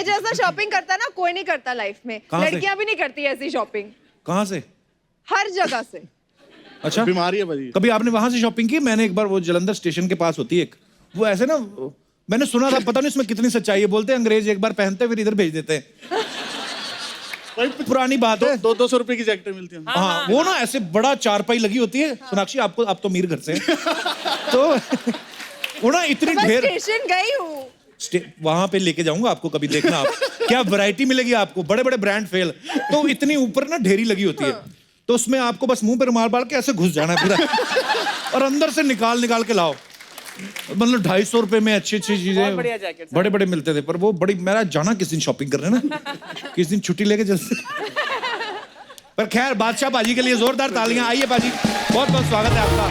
ये जैसा शॉपिंग करता ना कोई नहीं करता लाइफ में। लड़कियां भी नहीं करती ऐसी शॉपिंग। कहाँ से? हर जगह से। अच्छा, बीमारी है भाई। कभी आपने वहां से शॉपिंग की? मैंने एक बार, वो जलंधर स्टेशन के पास होती है एक, वो ऐसे ना, मैंने सुना था, पता नहीं इसमें कितनी सच्चाई है, बोलते हैं अंग्रेज एक बार पहनते फिर इधर भेज देते हैं। पुरानी बात है। 200 रुपए की जैकेटें मिलती हैं। हाँ, वो ना ऐसे बड़ा चारपाई लगी होती है। सोनाक्षी, आपको, आप तो मीर घर से हैं। तो वो ना इतनी ढेर, स्टेशन गई हूँ, वहां पे लेके जाऊंगा आपको, कभी देखना आप, क्या वैरायटी मिलेगी आपको, बड़े बड़े ब्रांड फेल। तो इतनी ऊपर ना ढेरी लगी होती है, तो उसमें आपको बस मुंह पे रुमाल बाल के ऐसे घुस जाना है पूरा, और अंदर से निकाल निकाल के लाओ। मतलब 250 रुपए में अच्छी अच्छी चीजें बड़े बड़े मिलते थे। पर वो बड़ी, मेरा जाना किस दिन शॉपिंग करने ना, किस दिन छुट्टी लेके जल्दी। पर खैर, बादशाह पाजी के लिए जोरदार तालियां। आइए पाजी, बहुत बहुत स्वागत है आपका।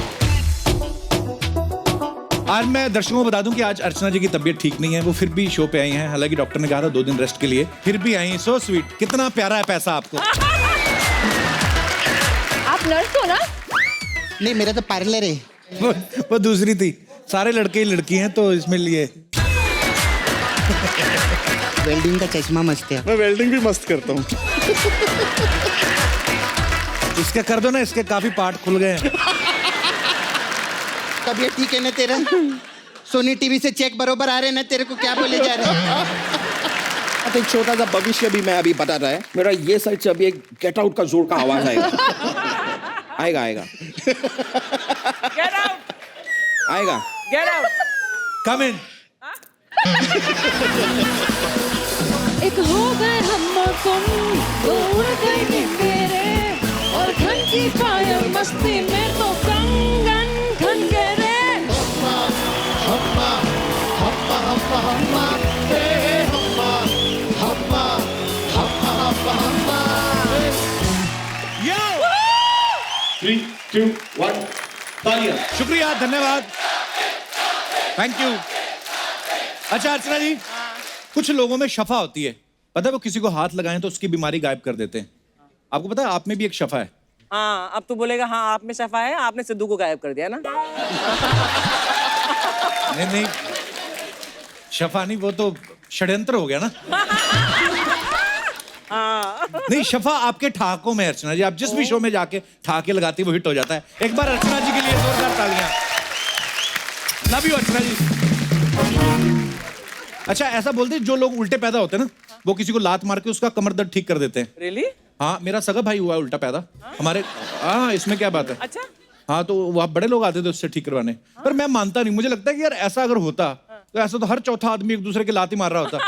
आज मैं दर्शकों को बता दूं कि आज अर्चना जी की तबीयत ठीक नहीं है, वो फिर भी शो पे आई हैं। हालांकि डॉक्टर ने कहा था 2 दिन रेस्ट के लिए, फिर भी आई। सो स्वीट, कितना प्यारा है पैसा आपको। आप नर्स हो ना? नहीं, मेरा तो पार्लर है। वो दूसरी थी, सारे लड़के ही लड़की हैं तो इसमें लिए। वेल्डिंग का चश्मा मस्त है। मैं वेल्डिंग भी मस्त करता हूँ। इसके कर दो ना, इसके काफी पार्ट खुल गए हैं। तबीयत ठीक है ना तेरा? सोनी टीवी से चेक बरोबर आ रहे ना, तेरे को क्या बोले जा रहे हैं? तो एक छोटा सा भविष्य भी मैं अभी बता रहा है। मेरा ये साइड से अभी एक गेट आउट का जोर का आवाज आएगा। आएगा आएगा गेट आउट, आएगा। गेट आउट, कम इन। एक हो गए हम और तुम, उड़ गए दिन मेरे, और घन की फायर मस्ती में तो कंगन खन गए रे। यो 3, 2, 1, तालियां। शुक्रिया, धन्यवाद, थैंक यू। अच्छा अर्चना जी, कुछ लोगों में शफा होती है, पता है, वो किसी को हाथ लगाएं तो उसकी बीमारी गायब कर देते हैं। आपको पता है आप में भी एक शफा है? हाँ, अब तू बोलेगा हाँ आप में शफा है, आपने सिद्धू को गायब कर दिया ना। नहीं नहीं, शफा नहीं, वो तो षड्यंत्र हो गया ना। नहीं, शफा आपके ठहाकों में। अर्चना जी, आप जिस भी शो में जाके ठहाके लगाती वो हिट हो जाता है। एक बार अर्चना जी के लिए जोरदार तालियां। लव यू अर्चना जी। अच्छा, ऐसा बोलते हैं जो लोग उल्टे पैदा होते हैं ना, वो किसी को लात मार के उसका कमर दर्द ठीक कर देते हैं। रियली? हाँ, मेरा सगा भाई हुआ है उल्टा पैदा हमारे। हाँ, इसमें क्या बात है? अच्छा। हाँ, तो वहाँ बड़े लोग आते थे उससे ठीक करवाने। पर मैं मानता नहीं, मुझे लगता है कि यार ऐसा अगर होता तो ऐसा तो हर चौथा आदमी एक दूसरे के लात ही मार रहा होता।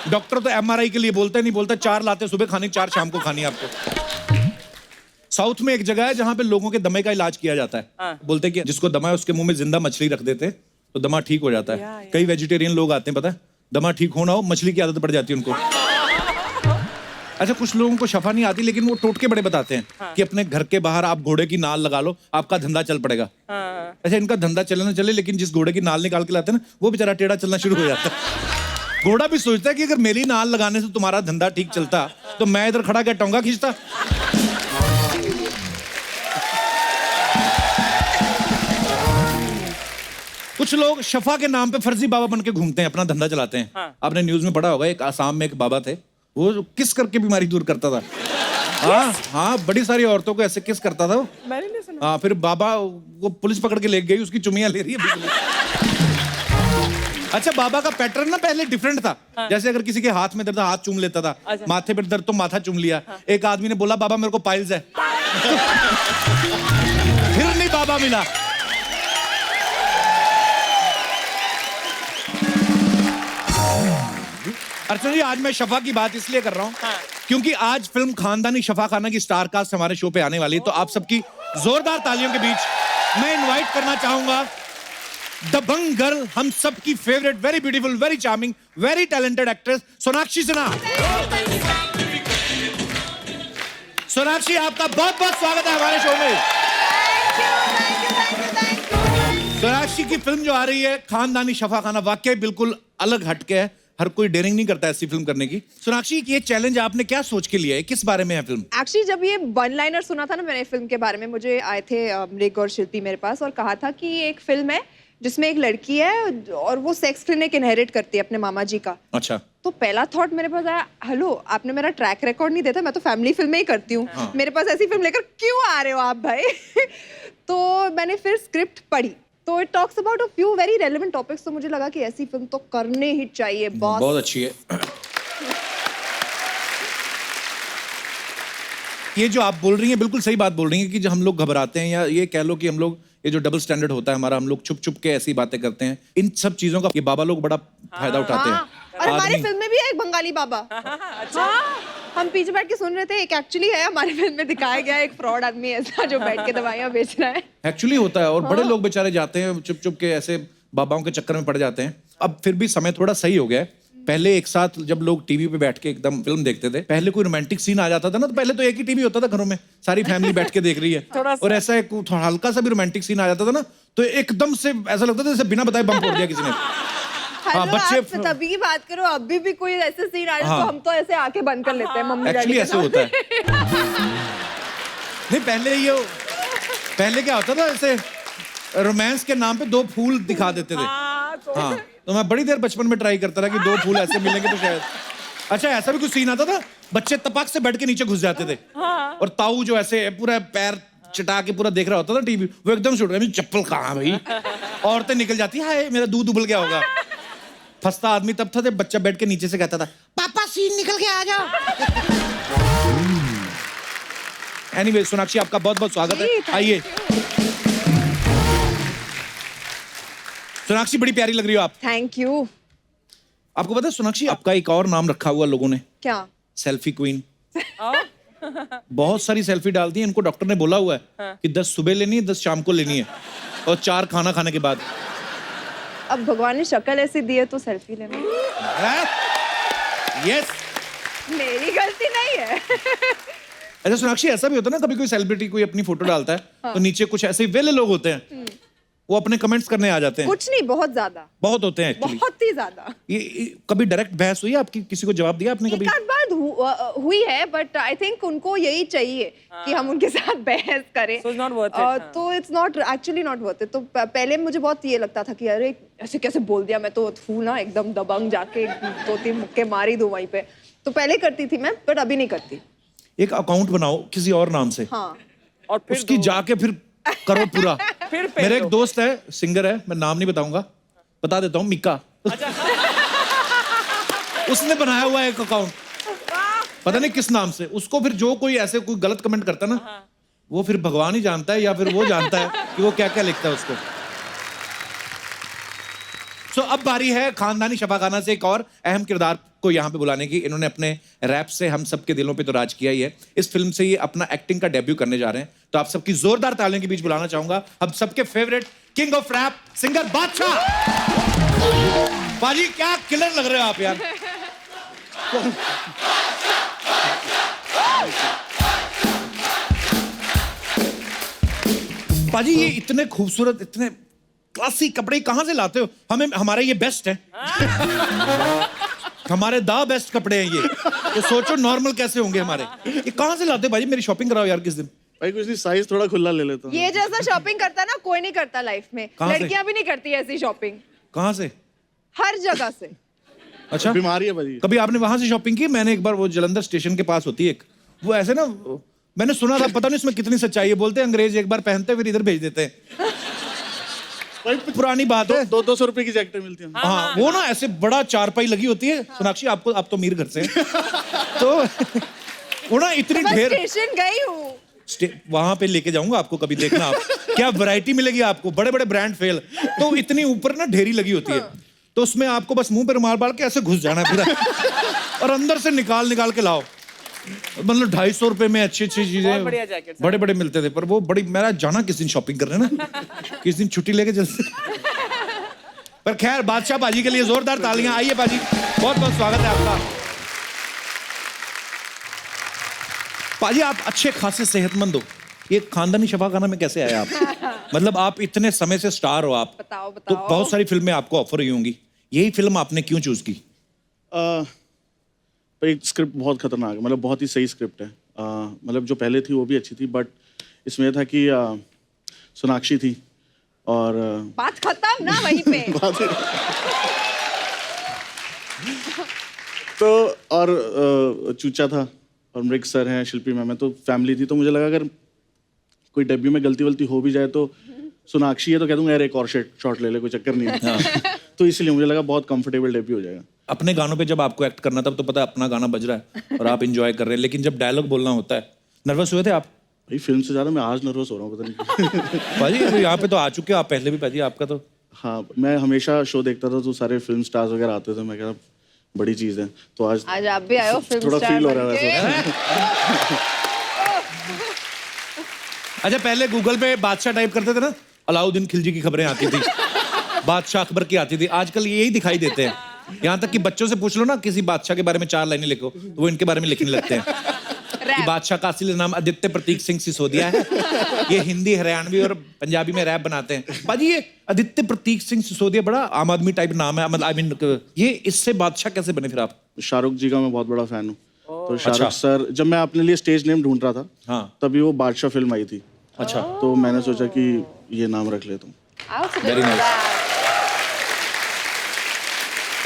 डॉक्टर तो MRI के लिए बोलता नहीं, बोलता 4 लाते सुबह खानी, 4 शाम को खानी आपको। साउथ में एक जगह है जहाँ पे लोगों के दमे का इलाज किया जाता है। बोलते हैं कि जिसको दमा है उसके मुंह में जिंदा मछली रख देते हैं तो दमा ठीक हो जाता है। कई वेजिटेरियन लोग आते हैं, पता है, दमा ठीक होना हो मछली की आदत पड़ जाती है उनको। अच्छा, कुछ लोगों को शफा नहीं आती, लेकिन वो टोटके बड़े बताते हैं कि अपने घर के बाहर आप घोड़े की नाल लगा लो, आपका धंधा चल पड़ेगा। अच्छा, इनका धंधा चले ना चले, लेकिन जिस घोड़े की नाल निकाल के लाते हैं ना, वो बेचारा टेढ़ा चलना शुरू हो जाता है। घोड़ा भी सोचता है कि अगर मेरी नाल लगाने से तुम्हारा धंधा ठीक चलता तो मैं इधर खड़ा क्या टोंगा खींचता। कुछ लोग शफा के नाम पे फर्जी बाबा बन के घूमते हैं, अपना धंधा चलाते हैं। आपने न्यूज में पढ़ा होगा, एक आसाम में एक बाबा थे, वो किस करके बीमारी दूर करता था। हाँ हाँ, बड़ी सारी औरतों को ऐसे किस करता था वो। मैंने नहीं सुना। हाँ, फिर बाबा वो पुलिस पकड़ के ले गई, उसकी चुमियां ले रही है बिल्कुल। अच्छा, बाबा का पैटर्न ना पहले डिफरेंट था। जैसे अगर किसी के हाथ में दर्द, हाथ चूम लेता था। माथे पर दर्द तो माथा चूम लिया। एक आदमी ने बोला बाबा मेरे को पाइल्स है। फिर नहीं बाबा मिला। अर्चना जी, आज मैं शफा की बात इसलिए कर रहा हूँ क्योंकि आज फिल्म खानदानी शफा खाना की स्टार कास्ट हमारे शो पे आने वाली है। तो आप सबकी जोरदार तालियों के बीच मैं इनवाइट करना चाहूंगा दबंग गर्ल, हम सबकी favourite, very beautiful, very charming, very talented actress Sonakshi Sinha. Sonakshi, आपका बहुत बहुत स्वागत है हमारे शो में। सोनाक्षी की फिल्म जो आ रही है खानदानी शफा खाना, वाकई बिल्कुल अलग हटके है। हर कोई डेयरिंग नहीं करता ऐसी फिल्म करने की। सोनाक्षी, ये चैलेंज आपने क्या सोच के लिया है, किस बारे में है फिल्म? एक्चुअली जब ये वन लाइनर सुना था ना मैंने फिल्म के बारे में, मुझे आए थे मृग और शिल्पी मेरे पास और कहा था कि ये एक फिल्म है जिसमें एक लड़की है और वो सेक्स क्लिनिक इनहेरिट करती है अपने मामा जी का। अच्छा। तो पहला थॉट मेरे पास आया, हेलो आपने मेरा ट्रैक रिकॉर्ड नहीं देता, मैं तो फैमिली फिल्में ही करती हूँ, मेरे पास ऐसी फिल्म लेकर क्यों आ रहे हो आप भाई? तो मैंने फिर स्क्रिप्ट पढ़ी, तो it talks about a few very relevant topics, तो मुझे लगा कि ऐसी फिल्म तो करने ही चाहिए बॉस। बहुत अच्छी है। ये जो आप बोल रही हैं बिल्कुल सही बात बोल रही हैं कि जब हम लोग घबराते हैं या ये कह लो कि हम लोग ये जो डबल स्टैंडर्ड होता है हमारा, हम लोग छुप छुप के ऐसी बातें करते हैं, इन सब चीजों का ये बाबा लोग बड़ा फायदा उठाते हैं। और हमारी आदमी- फिल्म में भी है एक बंगाली बाबा। अच्छा। हम पीछे बैठ के सुन रहे थे, एक एक्चुअली है हमारी फिल्म में दिखाया गया एक फ्रॉड आदमी ऐसा जो बैठ के दवाइयाँ बेच रहा है। एक्चुअली होता है और बड़े लोग बेचारे जाते हैं चुप चुप के ऐसे बाबाओं के चक्कर में पड़ जाते हैं। अब फिर भी समय थोड़ा सही हो गया है। पहले एक साथ जब लोग टीवी पे बैठ के एकदम फिल्म देखते थे, पहले कोई रोमांटिक सीन आ जाता था ना, तो पहले तो एक ही टीवी होता था घरों में, सारी फैमिली बैठ के देख रही है, और ऐसा एक हल्का सा भी रोमांटिक सीन आ जाता था ना, तो एकदम से ऐसा लगता था जैसे बिना बताए बम फोड़ दिया किसी ने। हेलो, बच्चे आप तभी की बात करो, अभी भी कोई ऐसे सीन आ जाए हाँ। तो हम तो ऐसे आंखें बंद कर लेते हैं मम्मी डैडी एक्चुअली के ऐसे साथ। होता है। नहीं पहले क्या होता था, ऐसे रोमांस के नाम पे दो फूल दिखा देते थे। हाँ, तो मैं बड़ी देर बचपन में ट्राई करता रहा कि दो फूल ऐसे मिलेंगे तो शायद। अच्छा, ऐसा भी कुछ सीन आता था, बच्चे तपाक से बैठ के नीचे घुस जाते थे, और ताऊ जो ऐसे पूरा पैर चटा के पूरा देख रहा होता था टीवी, वो एकदम से उठ गया, चप्पल कहाँ भाई? औरतें निकल जाती है, मेरा दूध उबल गया होगा। फंसता आदमी तब था जब बच्चा बैठ के नीचे से कहता था, पापा सीन निकल के आ जाओ। एनीवे, सोनाक्षी आपका बहुत बहुत स्वागत है, आइए। सोनाक्षी बड़ी प्यारी लग रही हो आप। Thank you. आपको पता है सोनाक्षी, आपका एक और नाम रखा हुआ लोगों ने, क्या? Selfie queen. बहुत सारी सेल्फी डालती है, इनको डॉक्टर ने बोला हुआ है कि 10 सुबह लेनी है, 10 शाम को लेनी है, और 4 खाना खाने के बाद। अब भगवान ने शक्ल ऐसी दी है तो सेल्फी लेना। यस, मेरी गलती नहीं है। अच्छा सोनाक्षी, ऐसा भी होता है ना, कभी कोई सेलिब्रिटी कोई अपनी फोटो डालता है तो नीचे कुछ ऐसे वेले लोग होते हैं, वो अपने कमेंट्स करने आ जाते हैं। कुछ नहीं, बहुत ज्यादा, बहुत होते हैं एक्चुअली। बहुत ही ज्यादा। ये कभी डायरेक्ट बहस हुई है आपकी, किसी को जवाब दिया आपने कभी? एक आध बार हुई है, बट आई थिंक उनको यही चाहिए कि हम उनके साथ बहस करें। So it's not worth it, तो it's not actually not worth it. तो पहले मुझे बहुत ये लगता था कि अरे ऐसे कैसे बोल दिया, मैं तो हूँ ना एकदम दबंग, जाके 2-3 मुक्के मार ही दूं वहीं पे। तो पहले करती थी मैं, बट अभी नहीं करती। एक अकाउंट बनाओ किसी और नाम से, हाँ, और फिर उसकी जाके फिर करो पूरा। फिर मेरा एक दोस्त है, सिंगर है, मैं नाम नहीं बताऊंगा, बता देता हूँ, मिक्का। उसने बनाया हुआ है एक अकाउंट, पता नहीं किस नाम से। उसको फिर जो कोई ऐसे कोई गलत कमेंट करता ना, वो फिर भगवान ही जानता है या फिर वो जानता है कि वो क्या क्या लिखता है उसको। सो अब बारी है खानदानी शफाखाना से एक और अहम किरदार को यहाँ पे बुलाने की। इन्होंने अपने रैप से हम सबके दिलों पे तो राज किया ही है। इस फिल्म से ये अपना एक्टिंग का डेब्यू करने जा रहे हैं, तो आप सबकी जोरदार तालियों के बीच बुलाना चाहूंगा हम सबके favourite king of rap singer Badshah. बाजी, क्या किलर लग रहे हो आप यार। बाजी, ये इतने खूबसूरत, इतने क्लासी कपड़े कहां से लाते हो? हमें, हमारे ये बेस्ट है। हमारे दा बेस्ट कपड़े हैं ये, तो सोचो नॉर्मल कैसे होंगे हमारे। ये कहां से लाते हो भाई? मेरी शॉपिंग कराओ यार किस दिन। भाई कुछ नहीं, साइज थोड़ा खुला ले लेता हूँ। ये जैसा शॉपिंग करता ना कोई नहीं करता लाइफ में। कहाँ से? लड़कियां भी नहीं करती ऐसी शॉपिंग, कहां से? हर जगह से। अच्छा, बीमारी है भाई। कभी आपने वहां से शॉपिंग की? मैंने एक बार, वो जलंधर स्टेशन के पास होती है एक, वो ऐसे ना, मैंने सुना था, पता नहीं इसमें कितनी सच्चाई है, बोलते हैं अंग्रेज एक बार पहनते फिर इधर भेज देते हैं। भाई पुरानी बात है। 200 रुपए की जैकेटें मिलती हैं। हाँ, वो ना ऐसे बड़ा चारपाई लगी होती है। सोनाक्षी, आपको, आप तो मीर घर से हैं। तो वो ना इतनी मैं ढेर, स्टेशन गई हूँ, वहां पे लेके जाऊंगा आपको, कभी देखना आप, क्या वैरायटी मिलेगी आपको, बड़े बड़े ब्रांड फेल। तो इतनी ऊपर ना ढेरी लगी होती है, तो उसमें आपको बस मुंह पे रुमाल बाल के ऐसे घुस जाना है पूरा, और अंदर से निकाल निकाल के लाओ। मतलब 250 रुपए में अच्छी अच्छी बहुत बढ़िया चीजें जैकेट्स बड़े बड़े मिलते थे। पर वो बड़ी, मेरा जाना किस दिन शॉपिंग करने ना, किस दिन छुट्टी लेके जल्दी। पर खैर, बादशाह बाजी के लिए जोरदार तालियां। आइए बाजी, बहुत बहुत स्वागत है आपका। पाजी, आप अच्छे खासे सेहतमंद हो, ये खानदानी शफाखाना में कैसे आए आप? मतलब आप इतने समय से स्टार हो आप, बताओ तो बताओ। बहुत सारी फिल्में आपको ऑफर हुई होंगी, यही फिल्म आपने क्यों चूज की? भाई स्क्रिप्ट बहुत खतरनाक है, मतलब बहुत ही सही स्क्रिप्ट है। मतलब जो पहले थी वो भी अच्छी थी, बट इसमें यह था कि सोनाक्षी थी और बात खत्म ना वहीं पे। तो और चूचा था और मृग सर हैं, शिल्पी मैम है, तो फैमिली थी। तो मुझे लगा अगर कोई डेब्यू में गलती वलती हो भी जाए तो सोनाक्षी है तो कह दूंगा यार एक और शॉट ले ले, कोई चक्कर नहीं है। तो इसलिए मुझे लगा बहुत कंफर्टेबल डेब्यू हो जाएगा। अपने गानों पे जब आपको एक्ट करना था तो पता है अपना गाना बज रहा है और आप इंजॉय कर रहे हैं, लेकिन जब डायलॉग बोलना होता है, नर्वस हुए थे आप? भाई फिल्म से ज़्यादा मैं आज नर्वस हो रहा हूँ, पता नहीं। भाजी यहाँ पे तो आ चुके हो आप पहले भी, भाजी आपका तो हाँ, मैं हमेशा शो देखता था तो सारे फिल्म स्टार्स वगैरह आते थे, मैं कहा बड़ी चीज़ है। तो आज आप भी आए हो फिल्म थोड़ा स्टार फील हो रहा बन है के। वैसे। अच्छा, पहले गूगल पे बादशाह टाइप करते थे ना, अलाउद्दीन खिलजी की खबरें आती थी, बादशाह अकबर की आती थी। आजकल यही दिखाई देते हैं। यहाँ तक कि बच्चों से पूछ लो ना किसी बादशाह के बारे में 4 लाइनें लिखो तो वो इनके बारे में लिखने लगते हैं कि बादशाह का असली नाम आदित्य प्रतीक सिंह सिसोदिया है, ये हिंदी, हरियाणवी और पंजाबी में रैप बनाते हैं। बाजी ये आदित्य प्रतीक सिंह सिसोदिया बड़ा आम आदमी टाइप नाम है, मतलब आई मीन ये इससे बादशाह कैसे बने फिर आप? शाहरुख जी का मैं बहुत बड़ा फैन हूँ। तो शाहरुख सर, जब मैं अपने लिए स्टेज नेम ढूंढ रहा था, हाँ, तभी वो बादशाह फिल्म आई थी। अच्छा, तो मैंने सोचा कि ये नाम रख लेता हूँ। Very nice.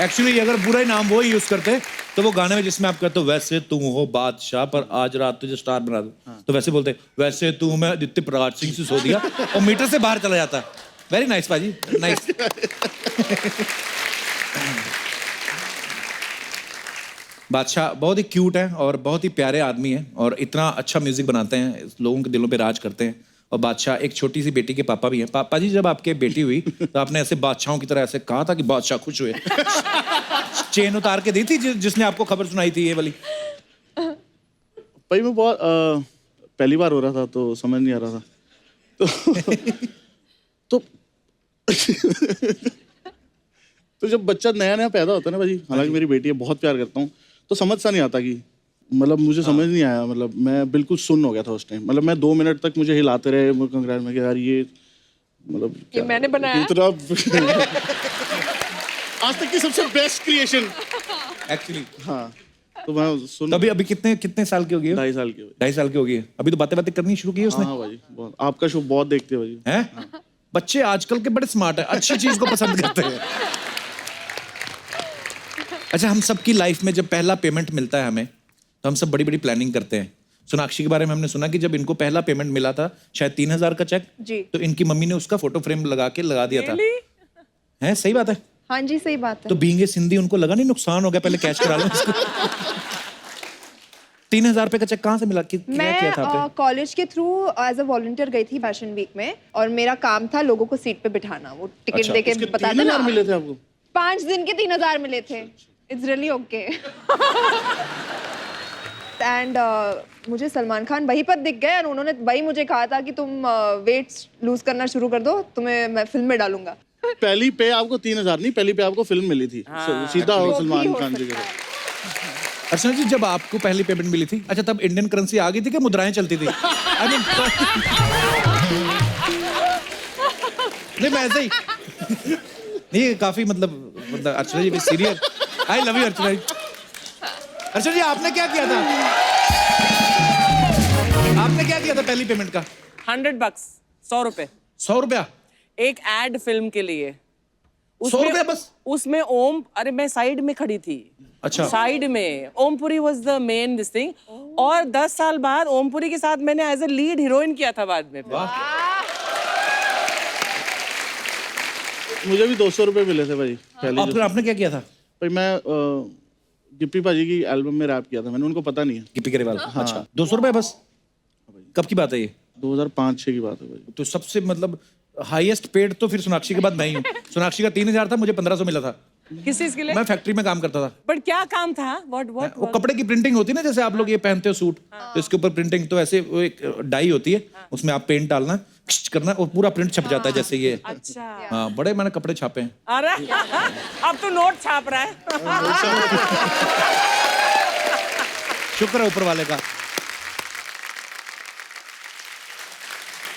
एक्चुअली अगर बुरा ही नाम वो ही यूज करते तो वो गाने में जिसमें आप कहते हो वैसे तू हो बादशाह पर आज रात तुझे स्टार बना दूं, तो वैसे बोलते वैसे तू मैं आदित्य प्रकाश सिंह सिसोदिया, और मीटर से बाहर चला जाता। वेरी नाइस पाजी, नाइस। बादशाह बहुत ही क्यूट है और बहुत ही प्यारे आदमी है और इतना अच्छा म्यूजिक बनाते हैं, लोगों के दिलों पे राज करते हैं। और बादशाह एक छोटी सी बेटी के पापा भी हैं। पापा जी जब आपके बेटी हुई तो आपने ऐसे बादशाहों की तरह ऐसे कहा था कि बादशाह खुश हुए, चेन उतार के दी थी जिसने आपको खबर सुनाई थी ये वाली? भाई मैं बहुत पहली बार हो रहा था तो समझ नहीं आ रहा था। तो तो जब बच्चा नया नया पैदा होता है ना भाजी, हालांकि मेरी बेटी है, बहुत प्यार करता हूँ, तो समझ सा नहीं आता कि मतलब मुझे समझ नहीं आया। मतलब मैं बिल्कुल सुन्न हो गया था उस टाइम। मतलब मैं 2 मिनट तक मुझे हिलाते रहे कंग्रेस में कि यार ये मतलब ये मैंने बनाया इतना आज तक की सबसे बेस्ट क्रिएशन एक्चुअली। हाँ, तो मैं सुन। तो अभी कितने साल की हो गई हो? 2.5 साल की। 2.5 साल की हो गई है। अभी तो बातें करनी शुरू की है उसने। हाँ भाई, बहुत आपका शो बहुत देखते हैं भाई। हैं? बच्चे आजकल के बड़े स्मार्ट है, अच्छी चीज को पसंद करते हैं। अच्छा, हम सबकी लाइफ में जब पहला पेमेंट मिलता है हमें तो हम सब बड़ी बड़ी प्लानिंग करते हैं। सोनाक्षी के बारे में हमने सुना कि जब इनको पहला पेमेंट मिला था शायद 3,000 का चेक जी, तो इनकी मम्मी ने उसका फोटो फ्रेम लगा दिया था। है सही बात है? हाँ जी सही बात है। तो बीइंग ए सिंधी उनको लगा नहीं नुकसान हो गया, पहले कैश करा लो इसको। 3,000 रुपए का चेक कहाँ से मिला? क्या किया था आपने? मैं कॉलेज के थ्रू एज अ वॉलंटियर गई थी फैशन वीक में और मेरा काम था लोगों को सीट पे बिठाना। वो टिकट अच्छा, देके इसके बताते 3,000 ना, मिले थे आपको? 5 दिन के 3,000 मिले थे। It's really okay. एंड मुझे सलमान खान वहीं पर दिख गए और उन्होंने वही मुझे कहा था कि तुम वेट लूज करना शुरू कर दो, तुम्हें मैं फिल्म में डालूंगा। पहली पे आपको 3,000 नहीं, पहली पे आपको फिल्म मिली थी। सीधा वो भी सलमान हो खान जी सकता के। है। अर्चना जी जब आपको पहली पेमेंट मिली थी, अच्छा तब इंडियन करेंसी आ गई थी कि मुद्राएं चलती थी? I mean, नहीं मैं ऐसे ही नहीं, काफी मतलब अर्चना जी सीरियस। आई लव यू अर्चना जी। अर्चना जी आपने क्या किया था? आपने क्या किया था पहली पेमेंट का? $100, 100 रुपए, 100 रुपया? एक एड फिल्म के लिए। 100 रुपया बस? उसमें ओम, अरे मैं साइड में खड़ी थी। अच्छा, साइड में Om Puri was the main this thing. और 10 साल बाद ओमपुरी के साथ मैंने एज अ लीड हीरोइन किया था बाद में। मुझे भी 200 रुपए मिले थे भाई पहले। आपने क्या किया था? भाई मैं गिप्पी पाजी की एल्बम में रैप किया था मैंने, उनको पता नहीं है। गिप्पी गरेवाल? अच्छा, 200 रुपया बस? कब की बात है ये? 2005-6 की बात है भाई। तो सबसे मतलब हाईएस्ट पेड तो फिर सोनाक्षी के बाद मैं ही हूँ। सोनाक्षी का 3,000 था, मुझे 1,500 मिला था। किस चीज के लिए? मैं फैक्ट्री में काम करता था। बट क्या काम था? व्हाट वो कपड़े की प्रिंटिंग होती है ना, जैसे आप लोग ये पहनते हो सूट, तो इसके ऊपर प्रिंटिंग, तो ऐसे वो एक डाई होती है, उसमें आप पेंट डालना करना और पूरा प्रिंट छप जाता है जैसे ये। अच्छा। हाँ, बड़े मैंने कपड़े छापे हैं। अरे अब तो नोट छाप रहा है। शुक्र है ऊपर वाले का।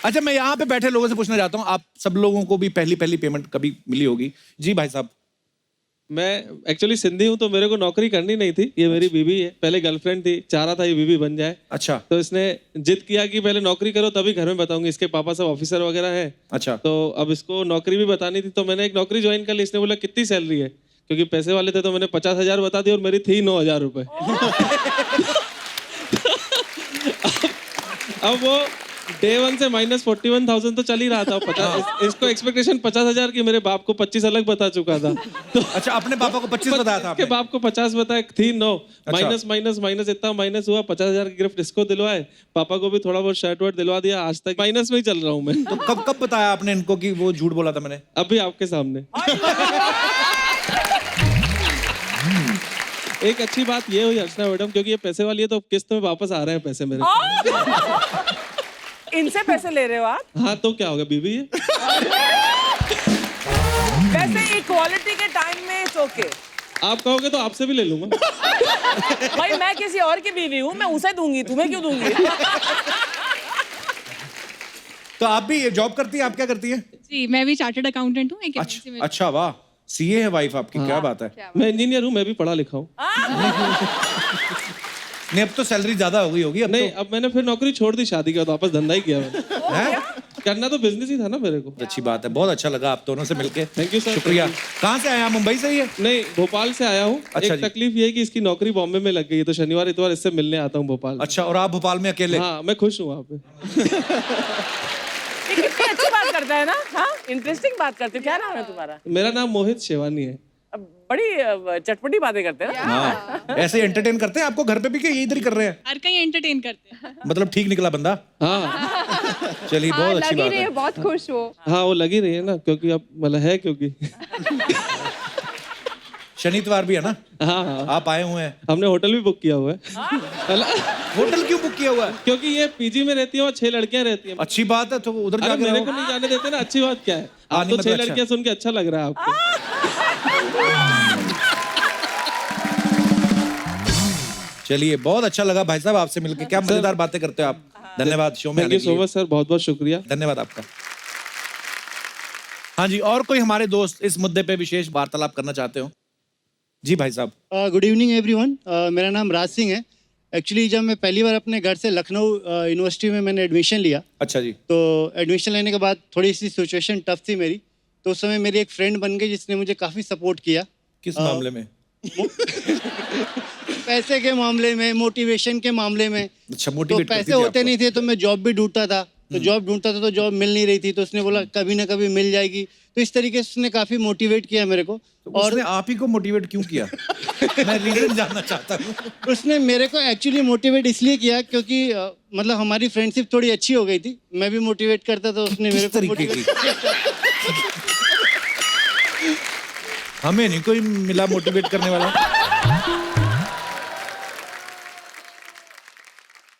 अच्छा, मैं यहाँ पे बैठे लोगों से पूछना चाहता हूँ, आप सब लोगों को भी पहली पेमेंट कभी मिली होगी? जी भाई साहब। मैं एक्चुअली सिंधी हूँ तो मेरे को नौकरी करनी नहीं थी। ये मेरी बीवी है, पहले गर्लफ्रेंड थी, चाह रहा था ये बीवी बन जाए। अच्छा तो इसने जिद किया कि पहले नौकरी करो तभी घर में बताऊंगी। इसके पापा सब ऑफिसर वगैरह है। अच्छा तो अब इसको नौकरी भी बतानी थी, तो मैंने एक नौकरी ज्वाइन कर ली। इसने बोला कितनी सैलरी है, क्योंकि पैसे वाले थे तो मैंने 50,000 बता दी और मेरी थी 9,000 रुपए। अब वो डे 1 से -41,000 तो चल ही रहा था। 50 इसको एक्सपेक्टेशन 50,000 की, मेरे बाप को 25 अलग बता चुका था। तो अच्छा अपने पापा को 25 बताया था इसके आपने? बाप को 50 बताया, थी 9 अच्छा। माइनस इतना माइनस हुआ। 50,000 की गिफ्ट इसको दिलवाए, पापा को भी थोड़ा बहुत शर्ट वर्ट दिलवा दिया। आज तक माइनस में ही चल रहा हूँ मैं। तो कब बताया आपने इनको कि वो झूठ बोला था मैंने? अभी आपके सामने। एक अच्छी बात ये हुई अर्चना मैडम, क्योंकि ये पैसे वाली है तो किस्त में वापस आ रहे हैं पैसे मेरे। इनसे पैसे ले रहे हो आप? हाँ तो क्या होगा, बीवी है। वैसे इक्वालिटी के टाइम में इट्स ओके। आप कहोगे तो आपसे भी ले लूंगा। भाई मैं किसी और की बीवी हूँ, मैं उसे दूंगी, तुम्हें क्यों दूंगी? तो आप भी जॉब करती हैं? आप क्या करती हैं? जी मैं भी चार्टर्ड अकाउंटेंट हूँ, एक एजेंसी में। अच्छा वाह, सीए है वाइफ आपकी, क्या बात है। मैं इंजीनियर हूँ, मैं भी पढ़ा लिखा हूँ। नहीं अब तो सैलरी ज्यादा हो गई होगी अब नहीं तो। अब मैंने फिर नौकरी छोड़ दी, शादी के बाद वापस धंधा ही किया मैंने। हैं? करना तो बिजनेस ही था ना मेरे को। अच्छी बात है, बहुत अच्छा लगा आप दोनों से मिलके। Thank you sir. शुक्रिया। कहाँ से आए आप? मुंबई से ही है? नहीं भोपाल से आया हूँ। अच्छा एक जी। तकलीफ ये है कि इसकी नौकरी बॉम्बे में लग गई है, तो शनिवार इतवार इससे मिलने आता हूँ भोपाल। अच्छा, और आप भोपाल में अकेले? हाँ मैं खुश हूँ वहाँ पे। ये कितनी अच्छी बात करता है ना। हाँ इंटरेस्टिंग बात करते हो। क्या नाम है तुम्हारा? मेरा नाम मोहित शेवानी है। अब बड़ी चटपटी बातें करते हैं ना। हाँ ऐसे एंटरटेन करते हैं आपको घर पे भी, कि ये इधर ही कर रहे हैं? हर कहीं एंटरटेन करते हैं। मतलब ठीक निकला बंदा? हाँ चलिए बहुत अच्छी लगी बात रही है। है, बहुत खुश हो। हाँ वो लगी रही है ना, क्योंकि अब मतलब है क्योंकि। शनिवार भी है ना? हाँ हाँ आप आए हुए हैं? हमने होटल भी बुक किया हुआ है। होटल क्यों बुक किया हुआ है? क्योंकि ये पीजी में रहती है और 6 लड़कियां रहती हैं। अच्छी बात है, तो उधर अरे जाके मेरे रहो। को नहीं जाने देते ना, अच्छी बात क्या है? हाँ, आप नहीं, तो 6 मतलब अच्छा। लड़कियां सुन के अच्छा लग रहा है आपको। चलिए बहुत अच्छा लगा भाई साहब आपसे मिलकर, क्या मजेदार बातें करते हो आप। धन्यवाद शो में थैंक आने यू के सो लिए। मच सर, बहुत बहुत शुक्रिया। धन्यवाद आपका। हाँ जी, और कोई हमारे दोस्त इस मुद्दे पे विशेष वार्तालाप करना चाहते हो? जी भाई साहब। Good evening everyone. मेरा नाम राज सिंह है। एक्चुअली जब मैं पहली बार अपने घर से लखनऊ यूनिवर्सिटी में मैंने एडमिशन लिया, अच्छा जी। तो एडमिशन लेने के बाद थोड़ी सी सिचुएशन टफ थी मेरी, तो उस समय मेरी एक फ्रेंड बन गई जिसने मुझे काफ़ी सपोर्ट किया। किस मामले में? पैसे के मामले में, मोटिवेशन के मामले में। अच्छा, तो मोटिवेट पैसे होते नहीं थे तो मैं जॉब भी ढूंढता था, तो जॉब ढूंढता था तो जॉब मिल नहीं रही थी, तो उसने बोला कभी ना कभी मिल जाएगी। तो इस तरीके से उसने काफ़ी मोटिवेट किया मेरे को। और उसने आप ही को मोटिवेट क्यों किया? मैं रीजन जानना चाहता हूँ। उसने मेरे को एक्चुअली मोटिवेट इसलिए किया क्योंकि मतलब हमारी फ्रेंडशिप थोड़ी अच्छी हो गई थी। मैं भी मोटिवेट करता था, उसने मेरे को मोटिवेट। हमें नहीं कोई मिला मोटिवेट करने वाला।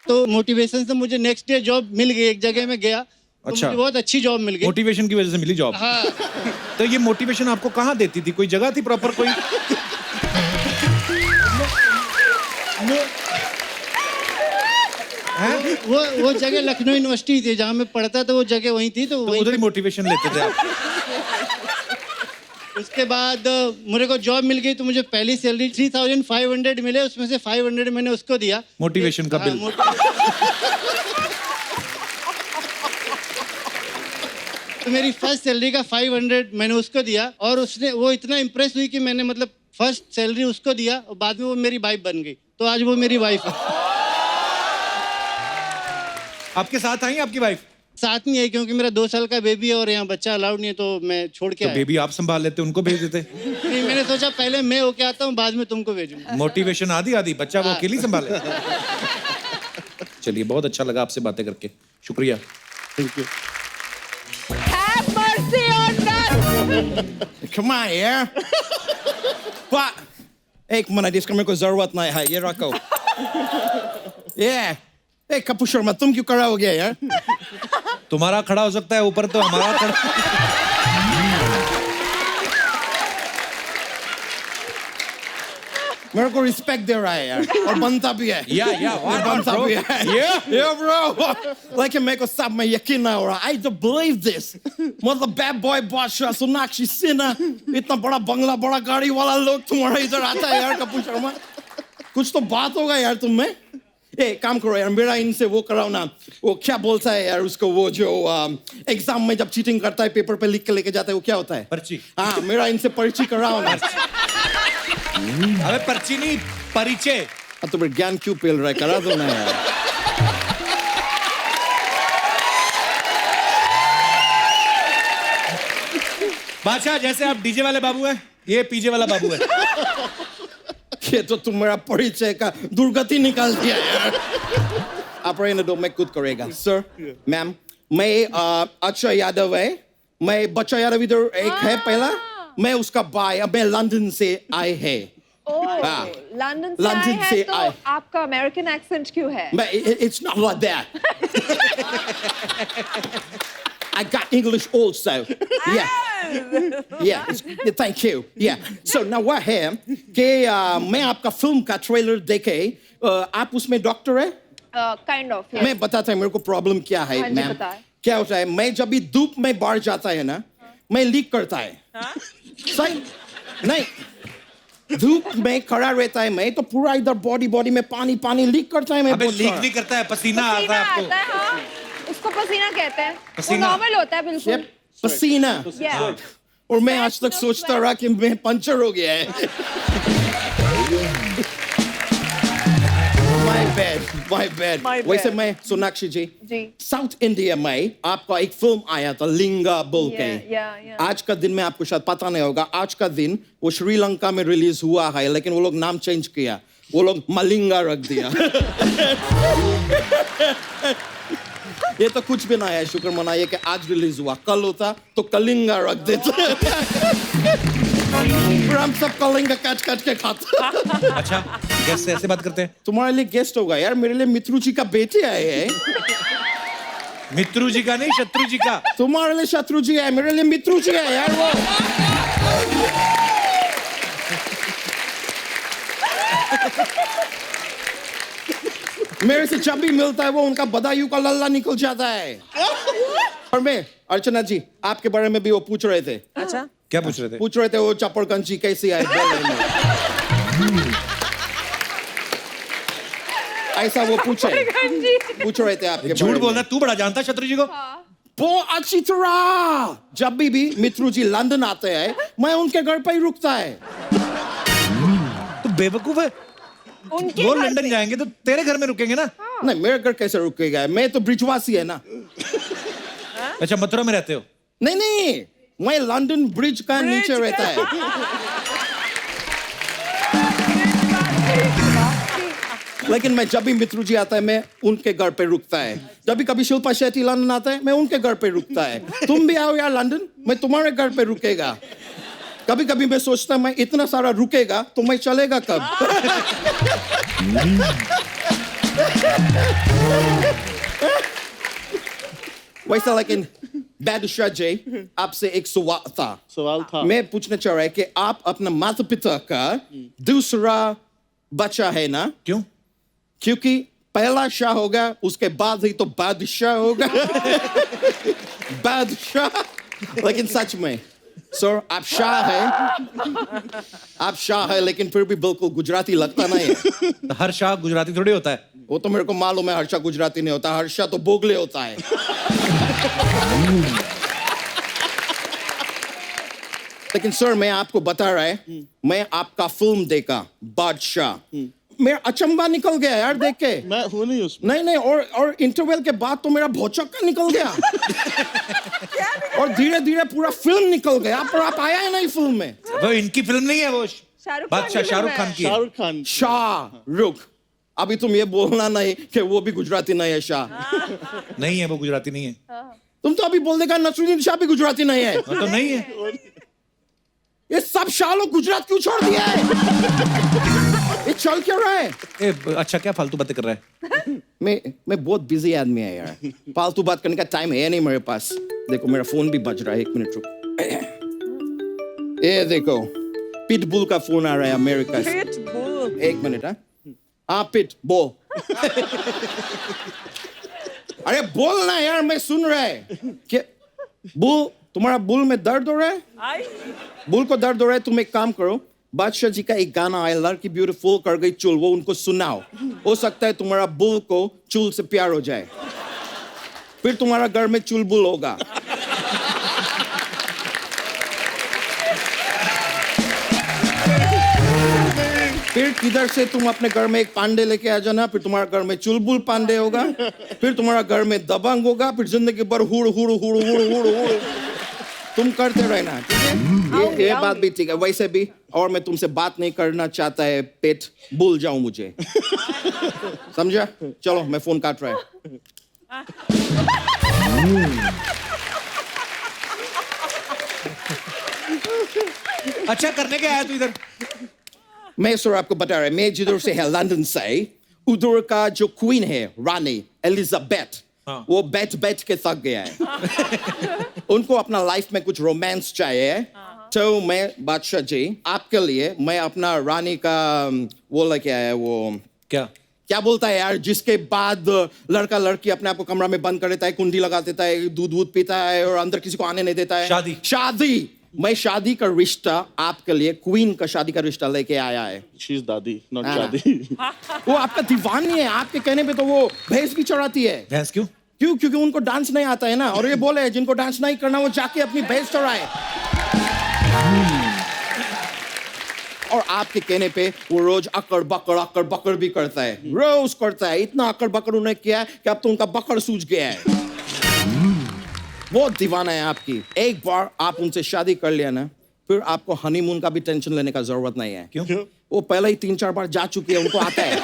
तो मोटिवेशन से मुझे नेक्स्ट डे जॉब मिल गई, एक जगह में गया तो अच्छा। मुझे बहुत अच्छी जॉब मिल गई। मोटिवेशन की वजह से मिली जॉब? हाँ। तो ये मोटिवेशन आपको कहाँ देती थी? कोई जगह थी प्रॉपर कोई? वो जगह लखनऊ यूनिवर्सिटी थी जहाँ मैं पढ़ता था, वो जगह वहीं थी, तो उधर ही मोटिवेशन लेते थे आप? उसके बाद मेरे को जॉब मिल गई, तो मुझे पहली सैलरी 3,500 मिले, उसमें से 500 मैंने उसको दिया। मोटिवेशन का बिल? तो मेरी फर्स्ट सैलरी का 500 मैंने उसको दिया, और उसने वो इतना इम्प्रेस हुई कि मैंने मतलब फर्स्ट सैलरी उसको दिया और बाद में वो मेरी वाइफ बन गई। तो आज वो मेरी वाइफ है। आपके साथ आई आपकी वाइफ? साथ नहीं है क्योंकि मेरा 2 साल का बेबी है और यहाँ बच्चा अलाउड नहीं है, तो मैं छोड़ के तो आया। बेबी आप संभाल लेते, उनको भेज देते? नहीं, मैंने सोचा पहले मैं होके आता हूँ, बाद में तुमको भेजूंगा। मोटिवेशन आधी आधी, बच्चा वो अकेली संभाले। चलिए बहुत अच्छा लगा आपसे बातें करके, शुक्रिया। Thank you. Have mercy on us. Come on यार। What? एक मिनट, इसका मेरे को जरूरत नहीं है, ये रखो। ये कपूर शर्मा, तुम क्यों खड़ा हो गया यार? तुम्हारा खड़ा हो सकता है ऊपर, तो हमारा खड़ा। मेरे को रिस्पेक्ट दे रहा है यार और बनता भी है बनता भी है bro like मेरे को सब में यकीन नहीं हो रहा I don't believe this मतलब बैड बॉय बादशाह सोनाक्षी सिन्हा इतना बड़ा बंगला बड़ा गाड़ी वाला लोग तुम्हारा इधर आता है यार कपूर शर्मा कुछ तो बात होगा यार तुम में ए काम करो यार मेरा इनसे वो कराओ ना वो क्या बोलता है यार उसको वो जो एग्जाम में जब चीटिंग करता है पेपर पे लिख के लेके जाता है वो क्या होता है पर्ची हाँ मेरा इनसे पर्ची कराओ ना अबे पर्ची नहीं परिचय तो फिर ज्ञान क्यों पेल रहा है करा दो ना यार बादशाह जैसे आप डीजे वाले बाबू हैं ये पीजे वाला बाबू है ये तो तुम मेरा परिचय का दुर्गति निकाल दिया यार आप रहने दो मैं खुद करेगा सर मैम मैं अक्षय यादव है मैं बच्चा यादव इधर एक है पहला मैं उसका भाई अब मैं लंदन से आए हैं हाँ, लंदन से से आए। तो आपका अमेरिकन एक्सेंट क्यों है मैं it's not like that I got English also yeah thank you yeah so now what है कि मैं आपका फिल्म का ट्रेलर देखे आप उसमें डॉक्टर है काइंड ऑफ मैं बताता हूँ मेरे को प्रॉब्लम क्या है हाँ जी, मैम बताएं। क्या होता है मैं जब भी धूप में बाहर जाता है ना मैं लीक करता है सही नहीं धूप में खड़ा रहता है मैं तो पूरा इधर बॉडी में पानी लीक करता है मैं अबे बहुत लीक सारा। नहीं करता है पसीना आता है आपको आता है हाँ उसको पसीना कहते हैं वो पसीना। नॉर्मल होता है बिल्कुल Yep, पसीना Yeah. और मैं आज तक सोचता रहा कि मैं पंचर हो गया है my bad वैसे मैं सोनाक्षी जी जी साउथ इंडिया में आपका एक फिल्म आया था लिंगा बोल के yeah. आज का दिन में आपको शायद पता नहीं होगा आज का दिन वो श्रीलंका में रिलीज हुआ है लेकिन वो लोग नाम चेंज किया वो लोग मलिंगा रख दिया ये तो कुछ भी ना है शुक्र मनाइए कि आज रिलीज हुआ कल होता तो कलिंगा रख देते फिर हम सब कलिंगा काट के खाते अच्छा कैसे ऐसे बात करते हैं तुम्हारे लिए गेस्ट होगा यार मेरे लिए मित्रु जी का बेटे आए हैं मित्रु जी का नहीं शत्रु जी का तुम्हारे लिए शत्रु जी है मेरे लिए मित्रु जी है यार वो मेरे से जब भी मिलता है वो उनका बदायूं का लल्ला निकल जाता है और मैं अर्चना जी आपके बारे में भी वो पूछ रहे थे अच्छा क्या पूछ रहे थे पूछ रहे थे वो चपड़कंची कैसी आई ऐसा वो पूछ रहे थे आपके झूठ बोल रहा तू बड़ा जानता शत्रु जी को वो अच्छी तरह जब भी मित्रु जी लंदन आते हैं मैं उनके घर पर ही रुकता है तू बेवकूफ है वो लंदन जाएंगे तो तेरे घर में रुकेंगे ना नहीं मेरे घर कैसे रुकेगा मैं तो ब्रिजवासी है ना अच्छा मथुरा में रहते हो नहीं मैं लंदन ब्रिज का नीचे रहता है लेकिन मैं जब भी मित्रु जी आता है मैं उनके घर पे रुकता है जब भी कभी शिल्पा शेट्टी लंदन आता है मैं उनके घर पे रुकता है तुम भी आओ यार लंदन मैं तुम्हारे घर पे रुकेगा कभी कभी मैं सोचता मैं इतना सारा रुकेगा तो मैं चलेगा कब वैसा लेकिन बादशाह जी आपसे एक सवाल था मैं पूछना चाह रहा है कि आप अपना माता पिता का दूसरा बच्चा है ना क्यों क्योंकि पहला शाह होगा उसके बाद ही तो बादशाह होगा बादशाह लेकिन सच में सर आप शाह है लेकिन फिर भी बिल्कुल गुजराती लगता नहीं है तो हर शाह गुजराती थोड़ी होता है वो तो मेरे को मालूम है हर्षा गुजराती नहीं होता हर्षा तो बोगले होता है लेकिन सर मैं आपको बता रहा है मैं आपका फिल्म देखा बादशाह मेरा अचंबा निकल गया यार देख के मैं हूं नहीं उसमें नहीं और इंटरवल के बाद तो मेरा भौचक्का निकल गया और धीरे धीरे पूरा फिल्म निकल गया पर आप आया है नहीं फिल्म में वो इनकी फिल्म नहीं है वो बादशाह शाहरुख खान की है। शाहरुख खान शाहरुख अभी तुम ये बोलना नहीं कि वो भी गुजराती नहीं है शाह नहीं है वो गुजराती नहीं है तुम तो अभी बोल देगा नसरुद्दीन शाह भी गुजराती नहीं है वो तो नहीं है ये सब शाह लोग गुजरात क्यों छोड़ दिया है ये चल क्यों रहा है ए, अच्छा क्या फालतू बातें कर रहा है मैं बहुत बिजी आदमी है यार फालतू बात करने का टाइम है नहीं मेरे पास देखो मेरा फोन भी बज रहा है 1 मिनट रुक ये देखो पिटबुल का फोन आ रहा है अमेरिका से एक मिनट हाँ पिट बोल अरे बोल ना यार मैं सुन रहा है क्या बुल तुम्हारा बुल में दर्द हो रहा है बुल को दर्द हो रहा है तुम एक काम करो बादशाह जी का एक गाना आया लड़की ब्यूटीफुल कर गई चुल वो उनको सुनाओ हो सकता है तुम्हारा बुल को चुल से प्यार हो जाए फिर तुम्हारा घर में चुलबुल होगा फिर किधर से तुम अपने घर में एक पांडे लेके आ जाना फिर तुम्हारा घर में चुलबुल पांडे होगा फिर तुम्हारा घर में दबंग होगा फिर जिंदगी भर हुड़ हुड़ हुड़ हुड़ हुड़ हुड़ तुम करते रहना ठीक है ये बात भी ठीक है वैसे भी और मैं तुमसे बात नहीं करना चाहता है पेट भूल जाऊं मुझे समझा चलो मैं फोन काट रहा है अच्छा करने के आया तू इधर मैं सर आपको बता रहा मैं जिधर से है लंदन से उधर का जो क्वीन है रानी एलिजाबेथ वो बैठ के थक गया है उनको अपना लाइफ में कुछ रोमांस चाहिए तो मैं बादशाह जी आपके लिए मैं अपना रानी का वो लेके आया वो क्या बोलता है यार जिसके बाद लड़का लड़की अपने आप को कमरा में बंद कर देता है कुंडी लगा देता है दूध पीता है और अंदर किसी को आने नहीं देता है शादी मैं शादी का रिश्ता आपके लिए क्वीन का शादी का रिश्ता लेके आया है शी इज दादी नॉट शादी वो आपका दीवानी है आपके कहने पे तो वो भैंस भी चढ़ाती है भैंस क्यों क्योंकि उनको डांस नहीं आता है ना और ये बोले जिनको डांस नहीं करना वो जाके अपनी भैंस चढ़ाए और आपके कहने पे वो रोज अकड़ बकड़ भी करता है रोज करता है इतना अकड़ बकड़ उन्हें किया कि अब तो उनका बकड़ सूझ गया है बहुत दीवाना है आपकी एक बार आप उनसे शादी कर लिया ना फिर आपको हनीमून का भी टेंशन लेने का जरूरत नहीं है क्यों वो पहले ही 3-4 बार जा चुकी है उनको आता है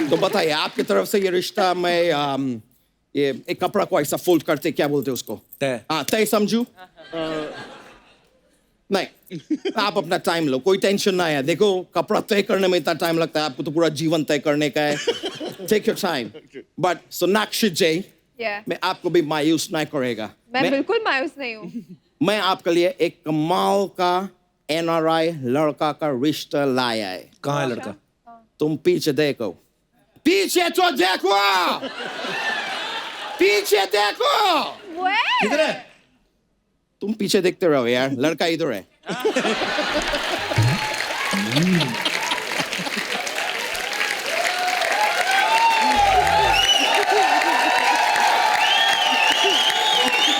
तो बताइए आपकी तरफ से ये रिश्ता मैं ये एक कपड़ा को ऐसा फोल्ड करते क्या बोलते उसको तय समझू नहीं आप अपना टाइम लो कोई टेंशन ना है देखो कपड़ा तय करने में इतना टाइम लगता है आपको तो पूरा जीवन तय करने का है take your time but Sonakshi ji मैं आपको भी मायूस नहीं करेगा मैं बिल्कुल मायूस नहीं हूँ मैं आपके लिए एक कमाल का NRI लड़का का रिश्ता लाया है कहाँ है लड़का तुम पीछे देखो पीछे तो देखो पीछे देखो किधर है तुम पीछे देखते रहो यार लड़का इधर है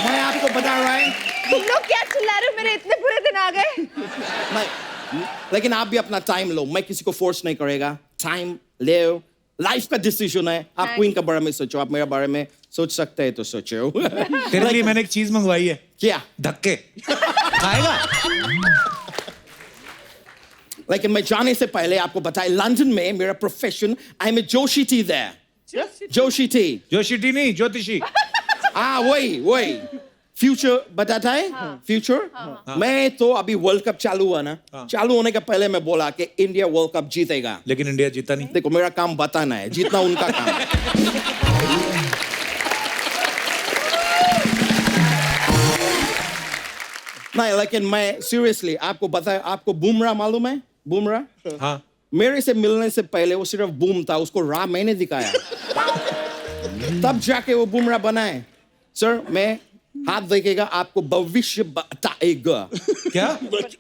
मैं आपको बता रहा है तुम लोग क्या चिल्ला रहे हो मेरे इतने बुरे दिन आ गए नहीं लेकिन आप भी अपना टाइम लो मैं किसी को फोर्स नहीं करेगा टाइम ले लाइफ का डिसीजन है आप क्वीन के बारे में सोचो आप मेरे बारे में सोच सकते हैं तो सोचो तेरे लिए मैंने एक चीज मंगवाई है क्या धक्के खाएगा लेकिन मैं जाने से पहले आपको बताया लंदन में मेरा प्रोफेशन आई एम ए जोशी टी देयर जोशी टी नहीं ज्योतिषी वही फ्यूचर बताता है फ्यूचर मैं तो अभी वर्ल्ड कप चालू हुआ ना चालू होने के पहले मैं बोला कि इंडिया वर्ल्ड कप जीतेगा लेकिन इंडिया जीता नहीं देखो मेरा काम बताना है जीतना उनका काम है नहीं लेकिन मैं सीरियसली आपको बताया आपको बुमराह मालूम है बुमराह हाँ मेरे से मिलने से पहले वो सिर्फ बूम था उसको राह मैंने दिखाया तब जाके वो बुमराह बना है सर मैं हाथ देखेगा आपको भविष्य बताएगा क्या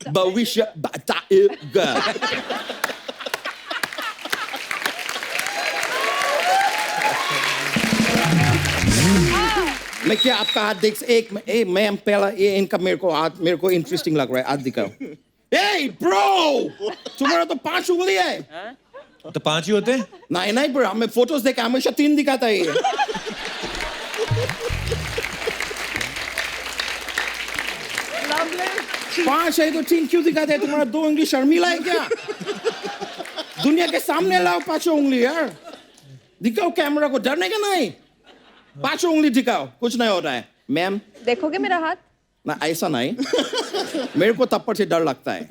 भविष्य बताएगा मैं क्या आपका हाथ देख मैं पहला ये इनका मेरे को इंटरेस्टिंग लग रहा है हाथ दिखाओ Hey bro तुम्हारा तो 5 उंगली है तो 5 ही होते हैं नहीं ब्रो हमें फोटोज देखे हमेशा 3 दिखाता है ये 5 है तो 3 क्यों दिखाते हैं तुम्हारा 2 उंगली शर्मिला है क्या दुनिया के सामने लाओ 5 उंगली यार दिखाओ कैमरा को डरने का नहीं 5 उंगली दिखाओ कुछ नहीं हो रहा है मैम देखोगे मेरा हाथ ना ऐसा नहीं मेरे को तप्पड़ से डर लगता है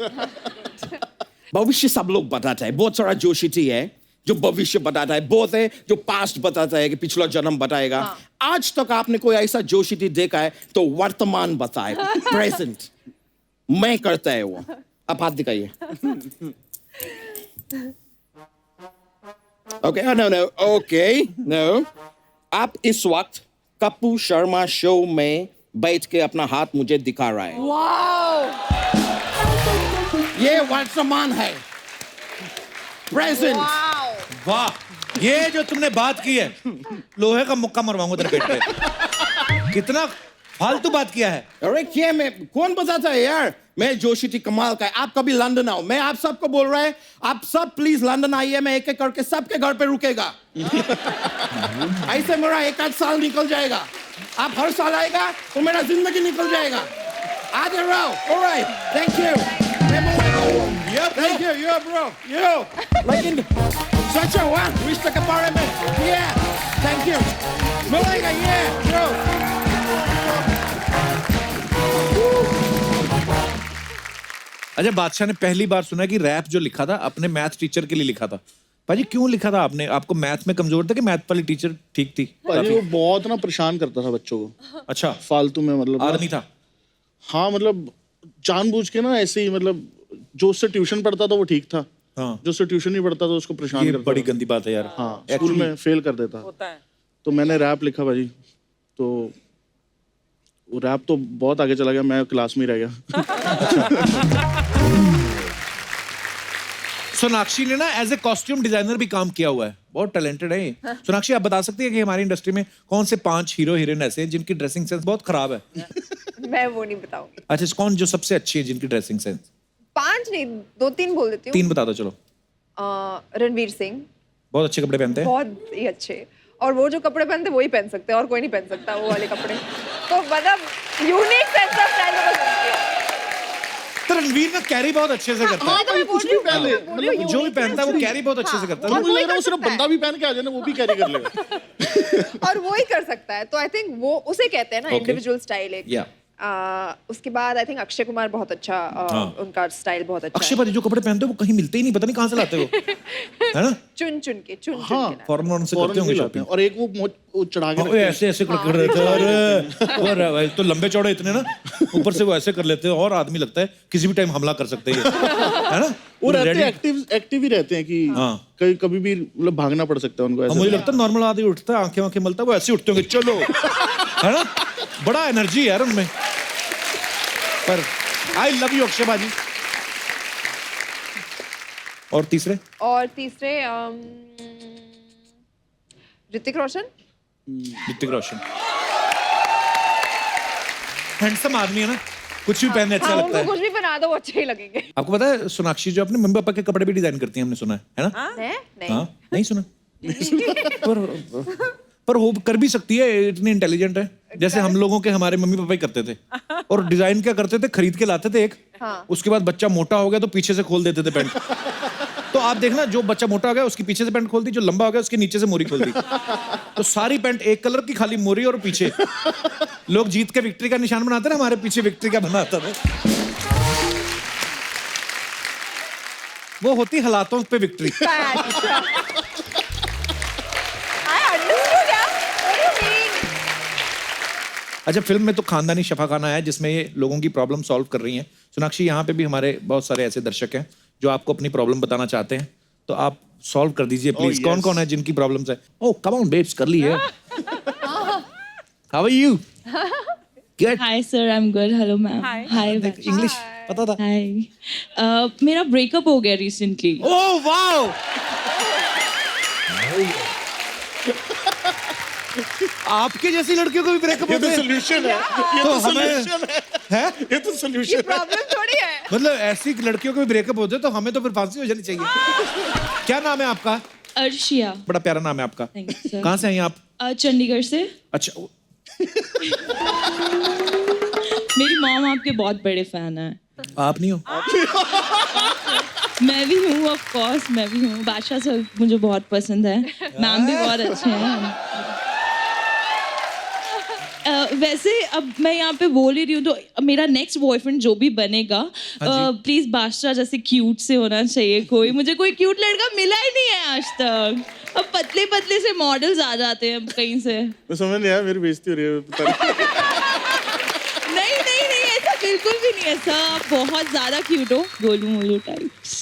भविष्य सब लोग बताता है बहुत सारा जोशी है जो भविष्य बताता है बहुत है जो पास्ट बताता है कि पिछला जन्म बताएगा आज तक आपने कोई ऐसा जोशी देखा है तो वर्तमान बताए प्रेजेंट मैं करता है वो। आप हाथ दिखाइए। Okay, no no, okay, no. आप इस वक्त कपूर शर्मा शो में बैठ के अपना हाथ मुझे दिखा रहा है। ये वर्तमान है, प्रेजेंट। वाह, ये जो तुमने बात की है, लोहे का मुक्का मरवाऊंगा तेरे पेट पे। कितना फालतू बात किया है। अरे क्या, मैं कौन बताता है यार, मैं जोशी थी कमाल का है। आप कभी लंदन आओ, मैं आप सबको बोल रहा है, आप सब प्लीज लंदन आइए, मैं एक एक करके सबके घर पे रुकेगा। ऐसे मेरा 1-8 साल निकल जाएगा। आप हर साल आएगा तो मेरा जिंदगी निकल जाएगा। आ जाओ, alright, thank you. Thank you, yo bro, yo. लेकिन सच है वाह, रिश्ते के बारे में, yeah, thank you. मिलेगा, yeah, bro. अजय बादशाह ने पहली बार सुना कि रैप जो लिखा था अपने मैथ टीचर के लिए लिखा था। भाजी क्यों लिखा था आपने? आपको मैथ में कमजोर था कि मैथ वाली टीचर ठीक थी? भाजी वो बहुत ना परेशान करता था बच्चों को। अच्छा, फालतू में, मतलब आदमी था। हाँ, मतलब जानबूझ के ना ऐसे ही, मतलब जो उससे ट्यूशन पढ़ता था वो ठीक था। हाँ। जो उससे ट्यूशन नहीं पढ़ता था उसको परेशान ये करता बड़ी था। गंदी बात है यार। हाँ, स्कूल में फेल कर देता होता है। तो मैंने रैप लिखा भाजी, तो वो रैप तो बहुत आगे चला गया, मैं क्लास में ही रह गया। सोनाक्षी ने ना एज ए कॉस्ट्यूम डिजाइनर भी काम किया हुआ है, बहुत टैलेंटेड है ये। सोनाक्षी, आप बता सकती है कि हमारी इंडस्ट्री में कौन से 5 हीरो हीरोइन ऐसे हैं जिनकी ड्रेसिंग सेंस बहुत खराब है? मैं वो नहीं बताऊंगी। अच्छा, कौन जो सबसे अच्छी है जिनकी ड्रेसिंग सेंस? 5 नहीं, 2-3 बोल देती हूँ। 3 बता दो चलो। रणवीर सिंह बहुत अच्छे कपड़े पहनते हैं। बहुत ही अच्छे, और वो जो कपड़े पहनते वो ही पहन सकते हैं, और कोई नहीं पहन सकता वो वाले कपड़े। तो मतलब यूनिक सेंस ऑफ स्टाइल है। तो रणवीर ना कैरी बहुत अच्छे से करता है। हाँ, तो मैं बोल रही हूँ, जो भी पहनता है वो कैरी बहुत अच्छे से करता है। मुझे लग रहा है वो सिर्फ बंदा भी पहन के आ जाए ना, वो भी कैरी कर लेगा। और वो ही कर सकता है। तो आई थिंक वो उसे कहते हैं ना इंडिविजुअल स्टाइल एक। या उसके बाद आई थिंक अक्षय कुमार बहुत अच्छा, उनका स्टाइल बहुत अच्छा अक्षय भाजी जो कपड़े पहनते हो वो कहीं मिलते ही नहीं, पता नहीं कहाँ से लाते हो, है ना? चुन चुन के हाँ, फॉरेन से करते होंगे शॉपिंग। और एक वो चढ़ा के हाँ, ऐसे ऐसे कर लेते हैं। अरे भाई, तो लंबे चौड़े इतने ना, ऊपर से वो ऐसे कर लेते हैं, और आदमी लगता है किसी भी टाइम हमला कर सकते हैं, है ना? वो रहते हैं एक्टिव ही रहते हैं कि कहीं कभी भी मतलब भागना पड़ सकता है उनको। ऐसे मुझे लगता है नॉर्मल आदमी उठता है, आंखें आंखें मलता है, वो ऐसे उठते होंगे, चलो, है ना? बड़ा एनर्जी है यार उनमें। पर आई लव यू अक्षय भाजी। और तीसरे ऋतिक रोशन। हैंडसम आदमी है ना, कुछ भी पहनने अच्छा लगता है। कुछ भी बना दो वो अच्छे ही लगेंगे। आपको पता है सोनाक्षी जो अपने मम्मी पापा के कपड़े भी डिजाइन करती है, हमने सुना है ना? नहीं, हाँ, नहीं सुना। पर वो कर भी सकती है, इतनी इंटेलिजेंट है। जैसे हम लोगों के हमारे मम्मी पापा ही करते थे। और डिजाइन क्या करते थे, खरीद के लाते थे एक, उसके बाद बच्चा मोटा हो गया तो पीछे से खोल देते थे पैंट। तो आप देखना, जो बच्चा मोटा हो गया उसकी पीछे से पैंट खोल दी, जो लंबा हो गया उसके नीचे से मोरी खोल दी। तो सारी पैंट एक कलर की, खाली मोरी और पीछे। लोग जीत के विक्ट्री का निशान बनाते ना, हमारे पीछे विक्ट्री का बनाता था। वो होती हालातों पे विक्ट्री। अच्छा, फिल्म में तो खानदानी शफाखाना है जिसमें ये लोगों की प्रॉब्लम सॉल्व कर रही हैं। सोनाक्षी, यहाँ पे भी हमारे बहुत सारे ऐसे दर्शक हैं जो आपको अपनी प्रॉब्लम बताना चाहते हैं, तो आप सॉल्व कर दीजिए प्लीज। कौन कौन है जिनकी प्रॉब्लम्स है? ओह कम ऑन बेब्स, कर ली है। How are you? Good. Hi sir, I am good. Hello ma'am. Hi. English पता था? हाय। मेरा ब्रेकअप हो गया रिसेंटली। ओह वाओ, आपके जैसी लड़कियों को भी ब्रेकअप होता है? सोल्यूशन है, ये तो सोल्यूशन है, ये तो सोल्यूशन प्रॉब्लम थोड़ी है। मतलब ऐसी लड़कियों को भी ब्रेकअप होते तो हमें तो फिर फांसी हो जानी चाहिए। क्या नाम है आपका? अर्शिया। बड़ा प्यारा नाम है आपका। Thank you, sir. कहाँ से हैं आप? चंडीगढ़ से। अच्छा, मेरी मॉम आपके बहुत बड़े फैन है। आप नहीं हो? मैं भी हूँ, ऑफ कोर्स मैं भी हूँ। बादशाह सर मुझे बहुत पसंद है, मैम भी बहुत अच्छे हैं। वैसे अब मैं यहाँ पे बोल ही रही हूँ, तो मेरा नेक्स्ट बॉयफ्रेंड जो भी बनेगा, प्लीज बादशाह जैसे क्यूट से होना चाहिए। मुझे कोई क्यूट लड़का मिला ही नहीं है आज तक। अब पतले पतले से मॉडल्स आ जाते हैं कहीं से। समझ नहीं आया, मेरी बेइज्जती हो रही है। नहीं, ऐसा बिल्कुल भी नहीं है सर, बहुत ज्यादा क्यूट हो, गोलू मोलू टाइप्स।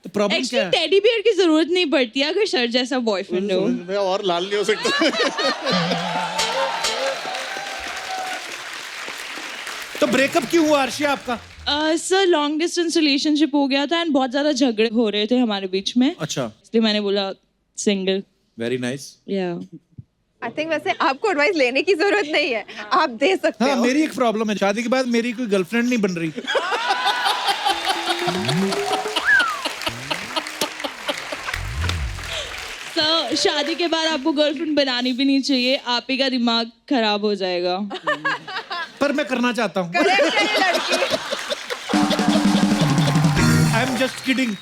तो प्रॉब्लम क्या एक्चुअली है? टेडी बियर की जरूरत नहीं पड़ती है अगर सर जैसा बॉयफ्रेंड हो। मैं और लाल नहीं हो सकता। तो ब्रेकअप क्यों हुआ अर्शिया आपका? सर लॉन्ग डिस्टेंस रिलेशनशिप हो गया था एंड बहुत ज्यादा झगड़े हो रहे थे हमारे बीच में, अच्छा, इसलिए मैंने बोला सिंगल। Very nice. या आई थिंक वैसे आपको एडवाइस लेने की जरूरत नहीं है, आप दे सकते हाँ, हो। मेरी एक प्रॉब्लम है, शादी के बाद मेरी कोई गर्लफ्रेंड नहीं बन रही। सर शादी के बाद आपको गर्लफ्रेंड बनानी भी नहीं चाहिए, आप ही का दिमाग खराब हो जाएगा। पर मैं करना चाहता हूँ। Correct है ये लड़की। I am just kidding.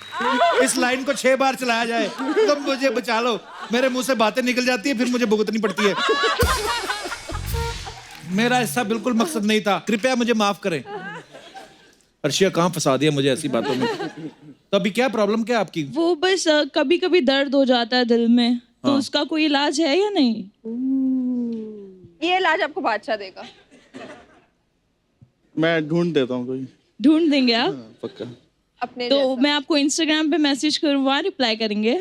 इस लाइन को 6 बार चलाया जाए तो मुझे बचा लो, मेरे मुंह से बातें निकल जाती है, फिर मुझे भुगतनी पड़ती है। मेरा ऐसा बिल्कुल मकसद नहीं था, कृपया मुझे माफ करें। अर्शिया कहाँ फंसा दिया मुझे ऐसी बातों में। तो अभी क्या प्रॉब्लम क्या है आपकी? वो बस कभी कभी दर्द हो जाता है दिल में, तो हाँ। उसका कोई इलाज है या नहीं? ये इलाज आपको बादशाह देगा। मैं ढूंढ देता हूँ कोई। ढूंढ देंगे आप? पक्का। अपने तो जैसा। मैं आपको इंस्टाग्राम पे मैसेज करूँ, वहाँ रिप्लाई करेंगे?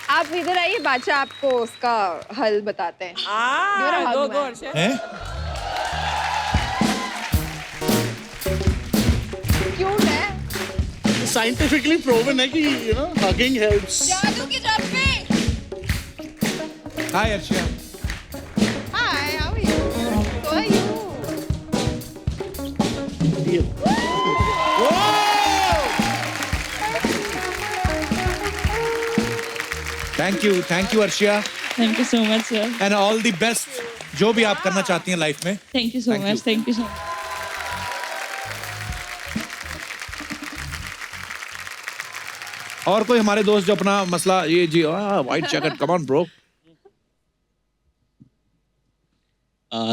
आप इधर आइए, बादशाह आपको उसका हल बताते हैं। You're a hug go man. गो अर्शद। हैं? क्यूट है। साइंटिफिकली प्रूवन है कि यू नो हगिंग हेल्प्स। जादू की जब पे। Hi Arshia. Hi, how are you? How are you? Thank you Arshia, thank you so much sir. And all the best जो भी आप करना चाहती हैं लाइफ में। Thank you so Thank you. Much, thank you so much. और कोई हमारे दोस्त जो अपना मसला ये जी white jacket, come on bro.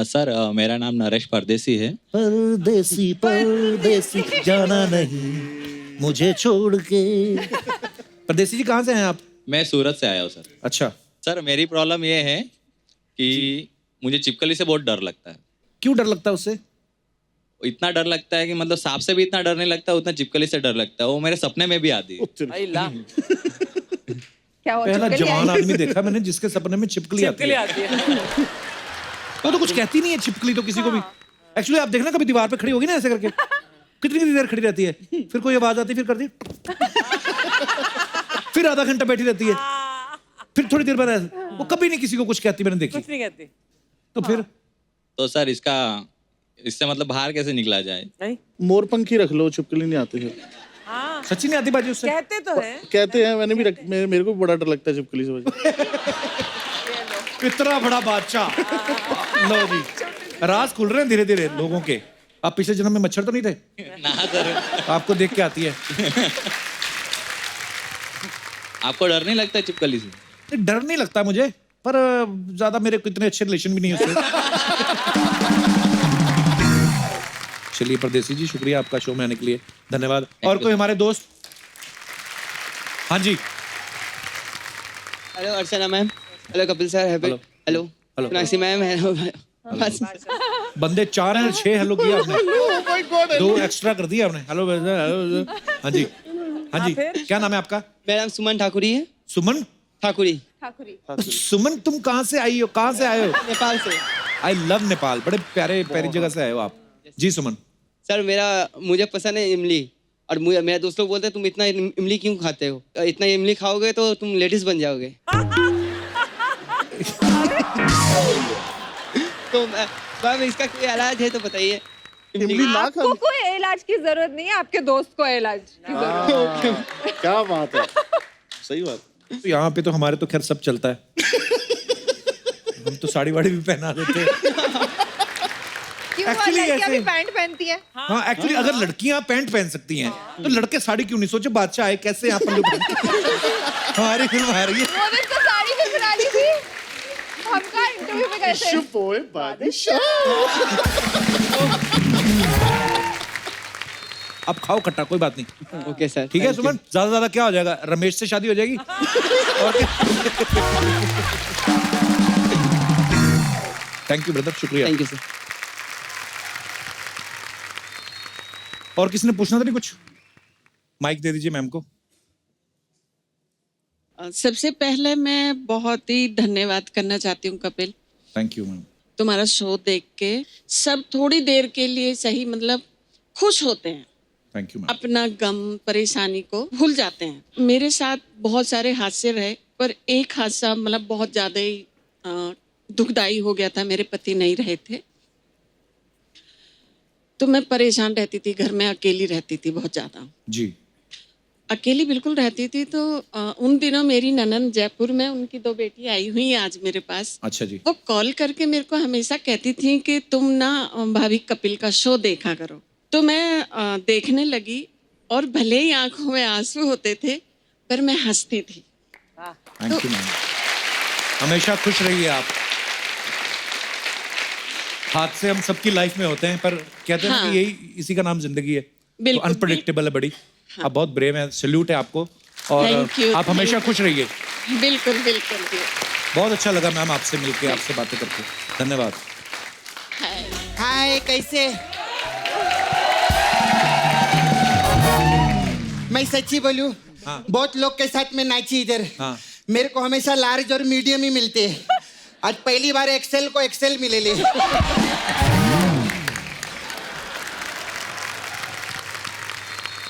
Sir मेरा नाम नरेश परदेसी है। परदेसी परदेसी जाना नहीं मुझे छोड़ के। परदेसी जी कहाँ से हैं आप? मैं सूरत से आया हूँ सर। अच्छा, सर मेरी प्रॉब्लम ये है कि मुझे छिपकली से बहुत डर लगता है। क्यों डर लगता है उससे? इतना डर लगता है कि मतलब सांप से भी इतना डर नहीं लगता, उतना छिपकली से डर लगता है। वो मेरे सपने में भी आती है। भाई ला, क्या हुआ? पहला छिपकली जवान आई? आदमी देखा मैंने जिसके सपने में छिपकली आती छिपकली है। आती है। वो तो कुछ कहती नहीं है छिपकली तो किसी को भी। एक्चुअली आप देखना कभी दीवार पे खड़ी होगी ना ऐसे करके, कितनी देर खड़ी रहती है, फिर कोई आवाज आती है, फिर करती फिर आधा घंटा बैठी रहती है, फिर थोड़ी देर बाद ऐसे। वो कभी नहीं किसी को कुछ कहती, मैंने देखी। कुछ नहीं कहती। तो फिर तो सर इससे मतलब बाहर कैसे निकला जाए? नहीं, मोरपंखी रख लो, छिपकली नहीं आती है। हाँ सच्ची नहीं आती बाजी उससे? कहते तो है। कहते हैं, मैंने भी मेरे को भी बड़ा डर लगता है छिपकली से वजह। इतना बड़ा बादशाह। लो जी, राज खुल रहे हैं धीरे धीरे लोगों के। आप पिछले जन्म में मच्छर तो नहीं थे? ना सर। आपको देख के आती है। आपको डर नहीं लगता छिपकली से? डर नहीं लगता मुझे, पर ज्यादा मेरे को इतने अच्छे रिलेशन भी नहीं है उससे। चलिए परदेसी जी, शुक्रिया आपका शो में आने के लिए, धन्यवाद। और कोई हमारे दोस्त? हाँ जी। Hello Archana ma'am, hello Kapil sir, hello hello hello. Sonakshi ma'am, hello. बंदे 4 हैं, 6 हेलो किया आपने, 2 एक्स्ट्रा कर दिया आपने। Hello hello. हाँ जी, हाँ जी। क्या नाम है आपका? मेरा नाम सुमन ठाकुरी है। सुमन ठाकुरी। ठाकुरी। सुमन, तुम कहाँ से आई हो, कहाँ से आए हो? नेपाल से। आई लव नेपाल, बड़े प्यारे प्यारी जगह से आए हो आप। जी सुमन। सर मुझे पसंद है इमली, और मेरे दोस्त लोग बोलते हैं तुम इतना इमली क्यों खाते हो, इतना इमली खाओगे तो तुम लेडीज बन जाओगे। तो मैम इसका कोई इलाज है तो बताइए। इमली ना खा। आपको कोई इलाज की जरूरत नहीं है, आपके दोस्त को इलाज की जरूरत है। क्या बात है, सही बात। तो यहाँ पे तो हमारे तो खैर सब चलता है। हम तो साड़ी वाड़ी भी पहना देते हैं। क्यों Actually लड़कियां ऐसे- भी पैंट पहनती है? हाँ, एक्चुअली अगर लड़कियां पैंट पहन सकती हैं तो लड़के साड़ी क्यों नहीं? सोचो बादशाह आए कैसे यहाँ पर लोग। हमारी फिल्म आ रही है। वो दिन तो साड़ी भी पहना ली थी, हम कहाँ इंटरव्यू में गए थे। पोए बादशाह। अब खाओ खट्टा, कोई बात नहीं। ओके सर, ठीक है सुमन, ज्यादा ज्यादा क्या हो जाएगा, रमेश से शादी हो जाएगी। और क्या? थैंक यू ब्रदर, शुक्रिया। Thank you sir. और किसी ने पूछना था नहीं कुछ? माइक दे दीजिए मैम को। सबसे पहले मैं बहुत ही धन्यवाद करना चाहती हूँ कपिल, थैंक यू मैम। तुम्हारा शो देख के सब थोड़ी देर के लिए सही मतलब खुश होते हैं, थैंक यू मैम। अपना गम परेशानी को भूल जाते हैं। मेरे साथ बहुत सारे हादसे रहे, पर एक हादसा मतलब बहुत ज़्यादा ही दुखदाई हो गया था। मेरे पति नहीं रहे थे, तो मैं परेशान रहती थी, घर में अकेली रहती थी बहुत ज़्यादा जी। अकेली बिल्कुल रहती थी। तो उन दिनों मेरी ननंद जयपुर में, उनकी 2 बेटी आई हुई हैं आज मेरे पास। अच्छा जी। वो कॉल करके मेरे को हमेशा कहती थी कि तुम ना भाभी कपिल का शो देखा करो। तो मैं देखने लगी और भले ही आंखों में आंसू होते थे, पर मैं हंसती थी। Thank you ma'am. हमेशा खुश रहिए आप। हादसे हम सबकी लाइफ में होते हैं, पर कहते हैं हाँ। कि यही इसी का नाम जिंदगी है। तो बिल्कुल, अनप्रेडिक्टेबल है बड़ी। आप बहुत ब्रेव हैं, सैल्यूट है आपको। और Thank you, आप हमेशा thank खुश रहिए। बिल्कुल बिल्कुल जी। बहुत अच्छा लगा मैम आपसे मिलके, आपसे बातें करके। धन्यवाद। हाय, कैसे? मैं सच्ची बोलूं, हाँ। बहुत लोग के साथ में नाची इधर। हाँ। मेरे को हमेशा लार्ज और मीडियम ही मिलते हैं। आज पहली बार एक्सेल को एक्सेल मिले ले।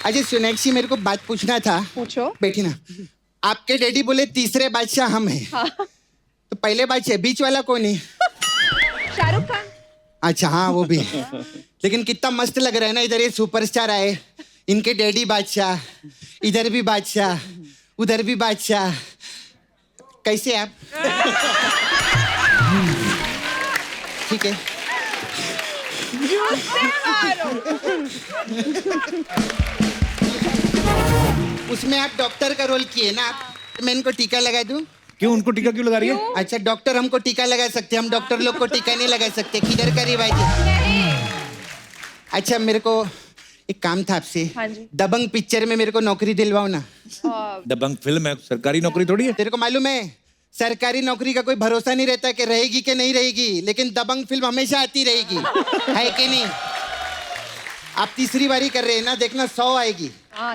अजय सोनाक्षी, मेरे को बात पूछना था। पूछो। बैठी ना। आपके डैडी बोले तीसरे बादशाह हम हैं। हाँ। तो पहले बादशाह बीच वाला कौन है? शाहरुख खान। अच्छा हाँ, वो भी है। लेकिन कितना मस्त लग रहा है ना, इधर ये सुपरस्टार आए, इनके डैडी बादशाह, इधर भी बादशाह, उधर भी बादशाह। कैसे आप? ठीक है। उसमें आप डॉक्टर का रोल किए ना आप, तो मैं इनको टीका लगा दूं? क्यों, उनको टीका क्यों लगा रही है? अच्छा, डॉक्टर हमको टीका लगा सकते, हम डॉक्टर लोग को टीका नहीं लगा सकते। किधर का रिवाज है? अच्छा, मेरे को एक काम था आपसे। हाँ जी। दबंग पिक्चर में मेरे को नौकरी दिलवाओ ना। दबंग फिल्म है, सरकारी नौकरी थोड़ी है। तेरे को मालूम है, सरकारी नौकरी का कोई भरोसा नहीं रहता कि रहेगी कि नहीं रहेगी, लेकिन दबंग फिल्म हमेशा आती रहेगी, है कि नहीं? आप तीसरी बारी कर रहे हैं ना, देखना 100 आएगी।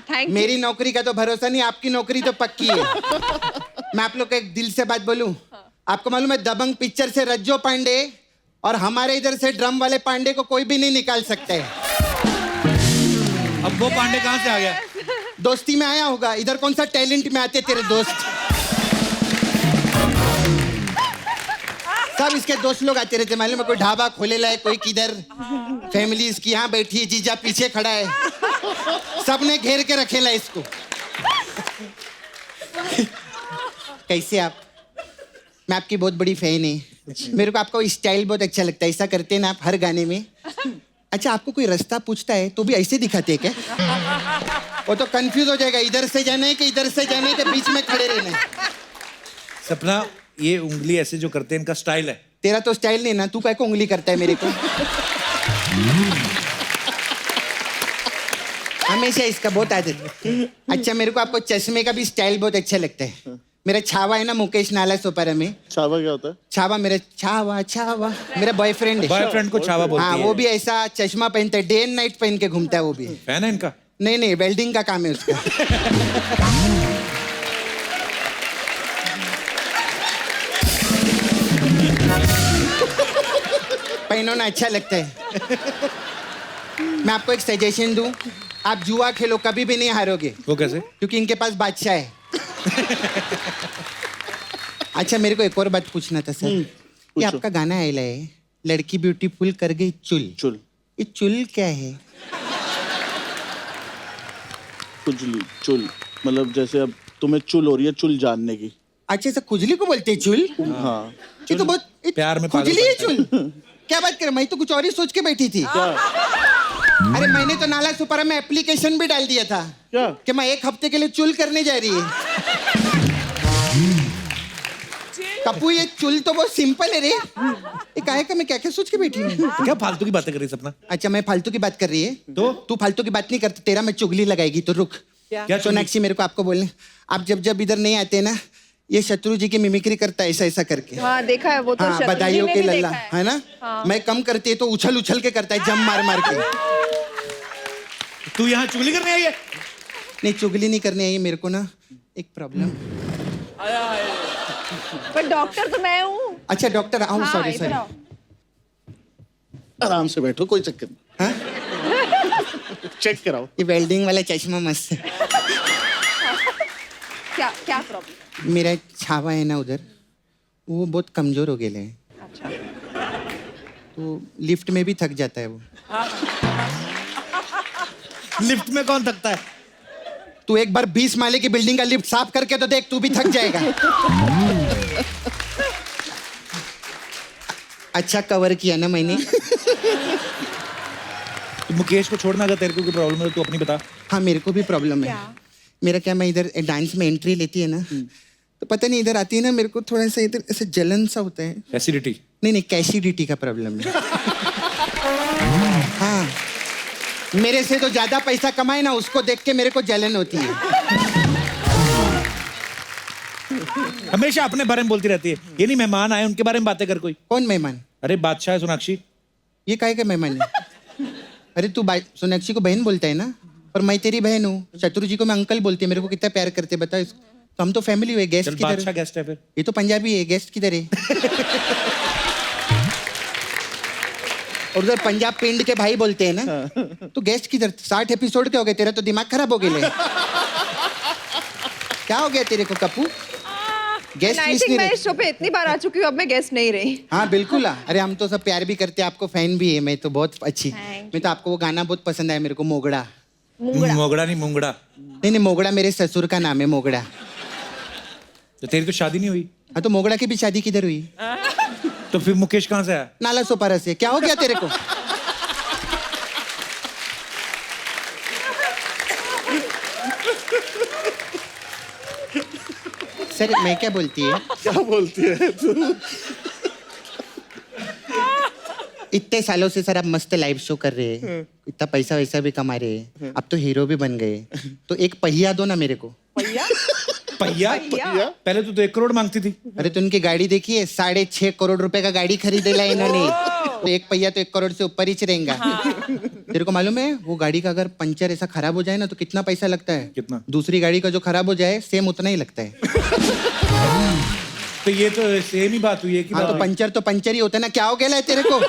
थैंक मेरी नौकरी का तो भरोसा नहीं, आपकी नौकरी तो पक्की है। मैं आप लोग को एक दिल से बात बोलूं, आपको मालूम है दबंग पिक्चर से रज्जो पांडे और हमारे इधर से ड्रम वाले पांडे को कोई भी नहीं निकाल सकता है। अब वो पांडे कहाँ से आ गया? दोस्ती में आया होगा, इधर कौन सा टैलेंट में आते तेरे दोस्त? सब इसके दोस्त लोग आते रहते, मालूम है? कोई ढाबा खोलेला है, कोई किधर, फैमिली इसकी यहाँ बैठी है, जीजा पीछे खड़ा है, सबने घेर के रखेला इसको। कैसे आप? मैं आपकी बहुत बड़ी फैन है। मेरे को आपका स्टाइल बहुत अच्छा लगता है, ऐसा करते हैं ना आप हर गाने में। अच्छा, आपको कोई रास्ता पूछता है तो भी ऐसे दिखाते हैं क्या? वो तो कंफ्यूज हो जाएगा, इधर से जाना है कि इधर से जाने के बीच में खड़े रहना है। सपना, ये उंगली ऐसे जो करते हैं इनका स्टाइल है। तेरा तो स्टाइल नहीं ना, तू काय को उंगली करता है मेरे को? हमेशा इसका बहुत आदत। अच्छा, मेरे को आपको चश्मे का भी स्टाइल बहुत अच्छा लगता है। मेरा छावा है ना, मुकेश नाला सोपारा में। छावा क्या होता है? छावा मेरा छावा मेरा बॉयफ्रेंड है। बॉयफ्रेंड को छावा बोलती हाँ, है। वो भी ऐसा चश्मा पहनता है, डे एंड नाइट पहन के घूमता है वो भी। फैन है इनका? नहीं, वेल्डिंग का काम है उसका। पहनो ना, अच्छा लगता है। मैं आपको एक सजेशन दूं, आप जुआ खेलो, कभी भी नहीं हारोगे। वो कैसे? क्योंकि इनके पास बादशाह है। अच्छा, मेरे को एक और बात पूछना था सर। ये आपका गाना आयला है, लड़की ब्यूटीफुल कर गई चुल। चुल, ये चुल क्या है? खुजली, चुल मतलब जैसे अब तुम्हें चुल हो रही है, चुल जानने की। अच्छा, सर खुजली को बोलते हैं चुल? हाँ। ये तो बहुत प्यार में पागल खुजली है बनता है। चुल। क्या बात कर रहे, मैं तो कुछ और ही सोच के बैठी थी। अरे, मैंने तो नाला सुपारा में एप्लीकेशन भी डाल दिया था क्या? कि मैं 1 हफ्ते के लिए चुल करने जा रही है। कपू, ये चुल तो बहुत सिंपल है रे। ये काहे का मैं क्या क्या सोच के बैठी हूँ? क्या फालतू की बातें कर रही है सपना? अच्छा, मैं फालतू की बात कर रही है तो तू फालतू की बात नहीं करती, तेरा मैं चुगली लगाएगी तो रुक। क्या सोनाक्षी, मेरे को आपको बोलने, आप जब जब इधर नहीं आते ना, ये शत्रु जी की मिमिक्री करता है ऐसा ऐसा करके। हाँ देखा है वो तो हाँ, शत्रु जी बधाइयों ने के भी लल्ला देखा है ना। हाँ। मैं कम करती है तो उछल उछल के करता है, जम मार मार के। तू यहाँ चुगली करने आई है? नहीं, चुगली नहीं करनी आई मेरे को ना, एक प्रॉब्लम। पर डॉक्टर तो मैं हूँ। अच्छा डॉक्टर आओ, हाँ, सॉरी इधर सॉरी। आओ। आराम से बैठो, कोई चक्कर नहीं। हाँ? चेक कराओ। ये वेल्डिंग वाला चश्मा मस्त है। क्या क्या प्रॉब्लम? मेरा छावा है ना उधर, वो बहुत कमजोर हो गए हैं। अच्छा। तो लिफ्ट में भी थक जाता है वो। लिफ्ट में कौन थकता है? तू एक बार 20 माले की बिल्डिंग का लिफ्ट साफ करके तो देख, तू भी थक जाएगा। अच्छा कवर किया ना मैंने। तो मुकेश को छोड़ना, अगर तेरे को कोई प्रॉब्लम है तो अपनी बता। हाँ मेरे को भी प्रॉब्लम है। मेरा क्या, मैं इधर डांस में एंट्री लेती है ना, तो पता नहीं इधर आती है ना, मेरे को थोड़ा सा इधर ऐसे जलन सा होता है। एसिडिटी? नहीं, कैसिडिटी का प्रॉब्लम है। हाँ, मेरे से तो ज्यादा पैसा कमाए ना, उसको देख के मेरे को जलन होती है। हमेशा अपने बारे में बोलती रहती है। ये नहीं मेहमान आए उनके बारे में बातें कर कोई। कौन मेहमान? अरे बादशाह है सोनाक्षी। ये काहे का मेहमान है? अरे तू सोनाक्षी को बहन बोलता है ना, और मैं तेरी बहन हूँ। शत्रु जी को मैं अंकल बोलती है। मेरे को कितना प्यार करते बता इसको। तो हम तो फैमिली हुए। गेस्ट किधर? बादशाह गेस्ट है फिर। ये तो पंजाबी है, गेस्ट किधर है? और उधर पंजाब पिंड के भाई बोलते हैं ना, तो गेस्ट किधर? 60 एपिसोड के हो गए, तेरा तो दिमाग खराब हो गया। क्या हो गया तेरे को कपूर? गेस्ट आई लिस्ट थिंक नहीं मैं रही। इस शो पे इतनी बार आ चुकी हूँ, अब मैं गेस्ट नहीं रही। हाँ बिल्कुल। अरे हम तो सब प्यार भी करते हैं, आपको फैन भी है। मैं तो बहुत अच्छी। मैं तो आपको वो गाना बहुत पसंद आया मेरे को, मोगड़ा। मोगड़ा नहीं, मुंगड़ा। नहीं, मोगड़ा मेरे ससुर का नाम है, मोगड़ा। तो तेरी तो शादी नहीं हुई? हाँ, तो मोगड़ा की भी शादी किधर हुई? तो फिर मुकेश कहाँ से आया? नाला सोपारा से। क्या हो गया तेरे को? सर मैं क्या बोलती है? क्या बोलती है तू? इतने सालों से सर आप मस्त लाइव शो कर रहे हैं, इतना पैसा वैसा भी कमा रहे हैं, अब तो हीरो भी बन गए, तो एक पहिया दो ना मेरे को। पहिया? पहले तो 1 करोड़ मांगती थी। अरे तो उनकी गाड़ी देखिए, 6.5 करोड़ रुपए का गाड़ी खरीदेला इन्होंने। तो एक पहिया तो 1 करोड़ से ऊपर ही रहेगा। तेरे को मालूम है वो गाड़ी का अगर पंचर ऐसा खराब हो जाए ना, तो कितना पैसा लगता है? कितना? दूसरी गाड़ी का जो खराब हो जाए सेम उतना ही लगता है। तो ये तो सेम ही बात हुई है कि हाँ, तो पंचर ही होता है ना। क्या हो गया है तेरे को?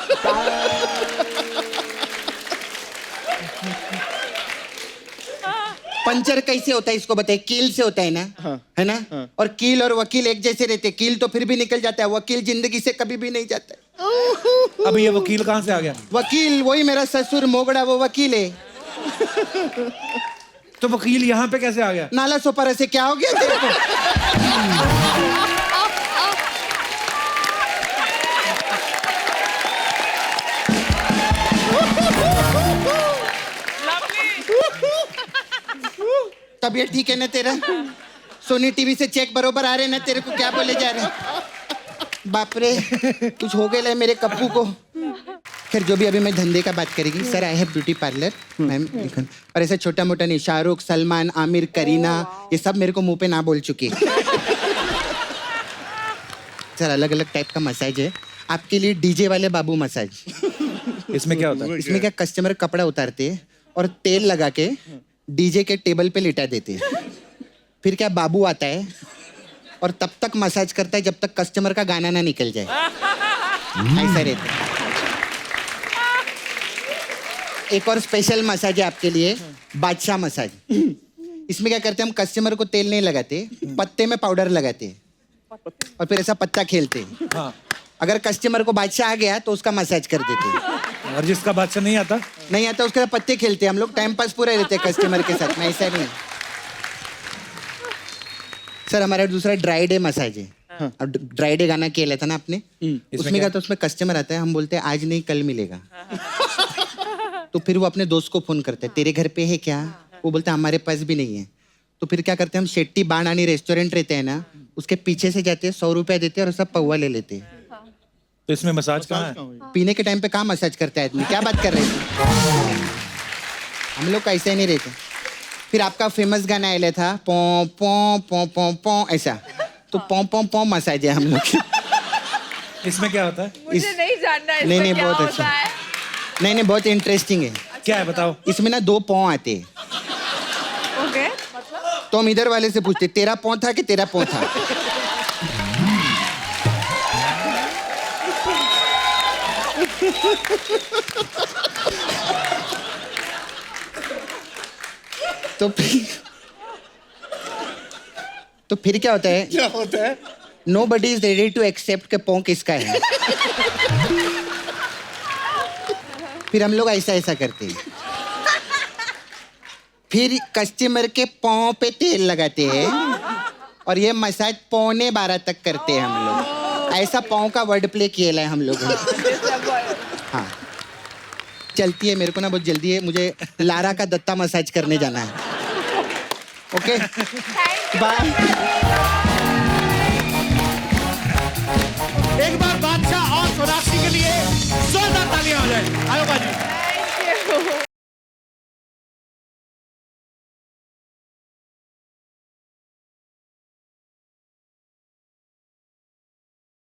पंचर कैसे होता है इसको बताइए? कील से होता है ना। है ना। और कील और वकील एक जैसे रहते हैं। कील तो फिर भी निकल जाता है, वकील जिंदगी से कभी भी नहीं जाता है। अब ये वकील कहाँ से आ गया? वकील वही मेरा ससुर मोगड़ा, वो वकील है। तो वकील यहाँ पे कैसे आ गया? नाला सोपारा से। क्या हो गया तेरे को? तबीयत ठीक है ना तेरा? सोनी टीवी से चेक बरोबर आ रहे ना तेरे को? क्या बोले जा रहे? बाप रे, कुछ हो गया है मेरे कप्पू को। खैर जो भी, अभी मैं धंधे का बात करेगी। Sir I have beauty parlour ma'am. और ऐसा छोटा मोटा नहीं, शाहरुख, सलमान, आमिर, करीना, ये सब मेरे को मुंह पे ना बोल चुके। सर अलग अलग टाइप का मसाज है आपके लिए। डीजे वाले बाबू मसाज। इसमें क्या होता है? इसमें क्या, कस्टमर कपड़ा उतारते हैं और तेल लगा के डीजे के टेबल पे लिटा देते हैं। फिर क्या, बाबू आता है और तब तक मसाज करता है जब तक कस्टमर का गाना ना निकल जाए। ऐसा रहता है। एक और स्पेशल मसाज है आपके लिए, बादशाह मसाज। इसमें क्या करते हैं हम, कस्टमर को तेल नहीं लगाते, पत्ते में पाउडर लगाते और फिर ऐसा पत्ता खेलते। हाँ। अगर कस्टमर को बादशाह आ गया तो उसका मसाज कर देते। और जिसका बादशाह नहीं आता उसके साथ पत्ते खेलते। हम लोग टाइम पास पूरा रहते हैं कस्टमर के साथ में, ऐसा नहीं। सर हमारा दूसरा ड्राई डे मसाज है। अब ड्राई डे गाना खेला था ना आपने, उसमें क्या था, उसमें कस्टमर आता है, हम बोलते हैं आज नहीं कल मिलेगा। तो फिर वो अपने दोस्त को फोन करता है, तेरे घर पे है क्या? वो बोलता है हमारे पास भी नहीं है। तो फिर क्या करते हैं हम, शेट्टी बाणानी रेस्टोरेंट रहते हैं ना, उसके पीछे से जाते हैं, 100 रुपया देते हैं और सब पौवा ले लेते हैं। तो इसमें मसाज कहाँ है? पीने के टाइम पे कहाँ मसाज करता है आदमी? क्या बात कर रहे थे? हम लोग का ऐसा ही नहीं रहते। फिर आपका फेमस गाना आया था, पो पो पो पो पो, ऐसा तो पॉम पॉम पॉम मसाज है हम लोग की। इसमें क्या होता है? मुझे नहीं जानना नहीं, इसमें नहीं, क्या बहुत होता अच्छा। है। नहीं नहीं, बहुत इंटरेस्टिंग है। क्या है बताओ? इसमें ना 2 पाँव आते हैं। ओके तो हम इधर वाले से पूछते तेरा पाँव था कि तेरा पाँव था? तो फिर क्या होता है? क्या होता है? Nobody is ready to accept कि पाँव किसका है। फिर हम लोग ऐसा ऐसा करते हैं। फिर कस्टमर के पाँव पे तेल लगाते हैं और ये मसाज 11:45 तक करते हैं हम लोग। ऐसा पाँव का वर्ड प्ले किया है हम लोग। हाँ, चलती है, मेरे को ना बहुत जल्दी है, मुझे लारा का दत्ता मसाज करने जाना है। Okay bye. एक बार बादशाह और सोनाक्षी के लिए जोरदार तालियां हो जाए। आयो भाई।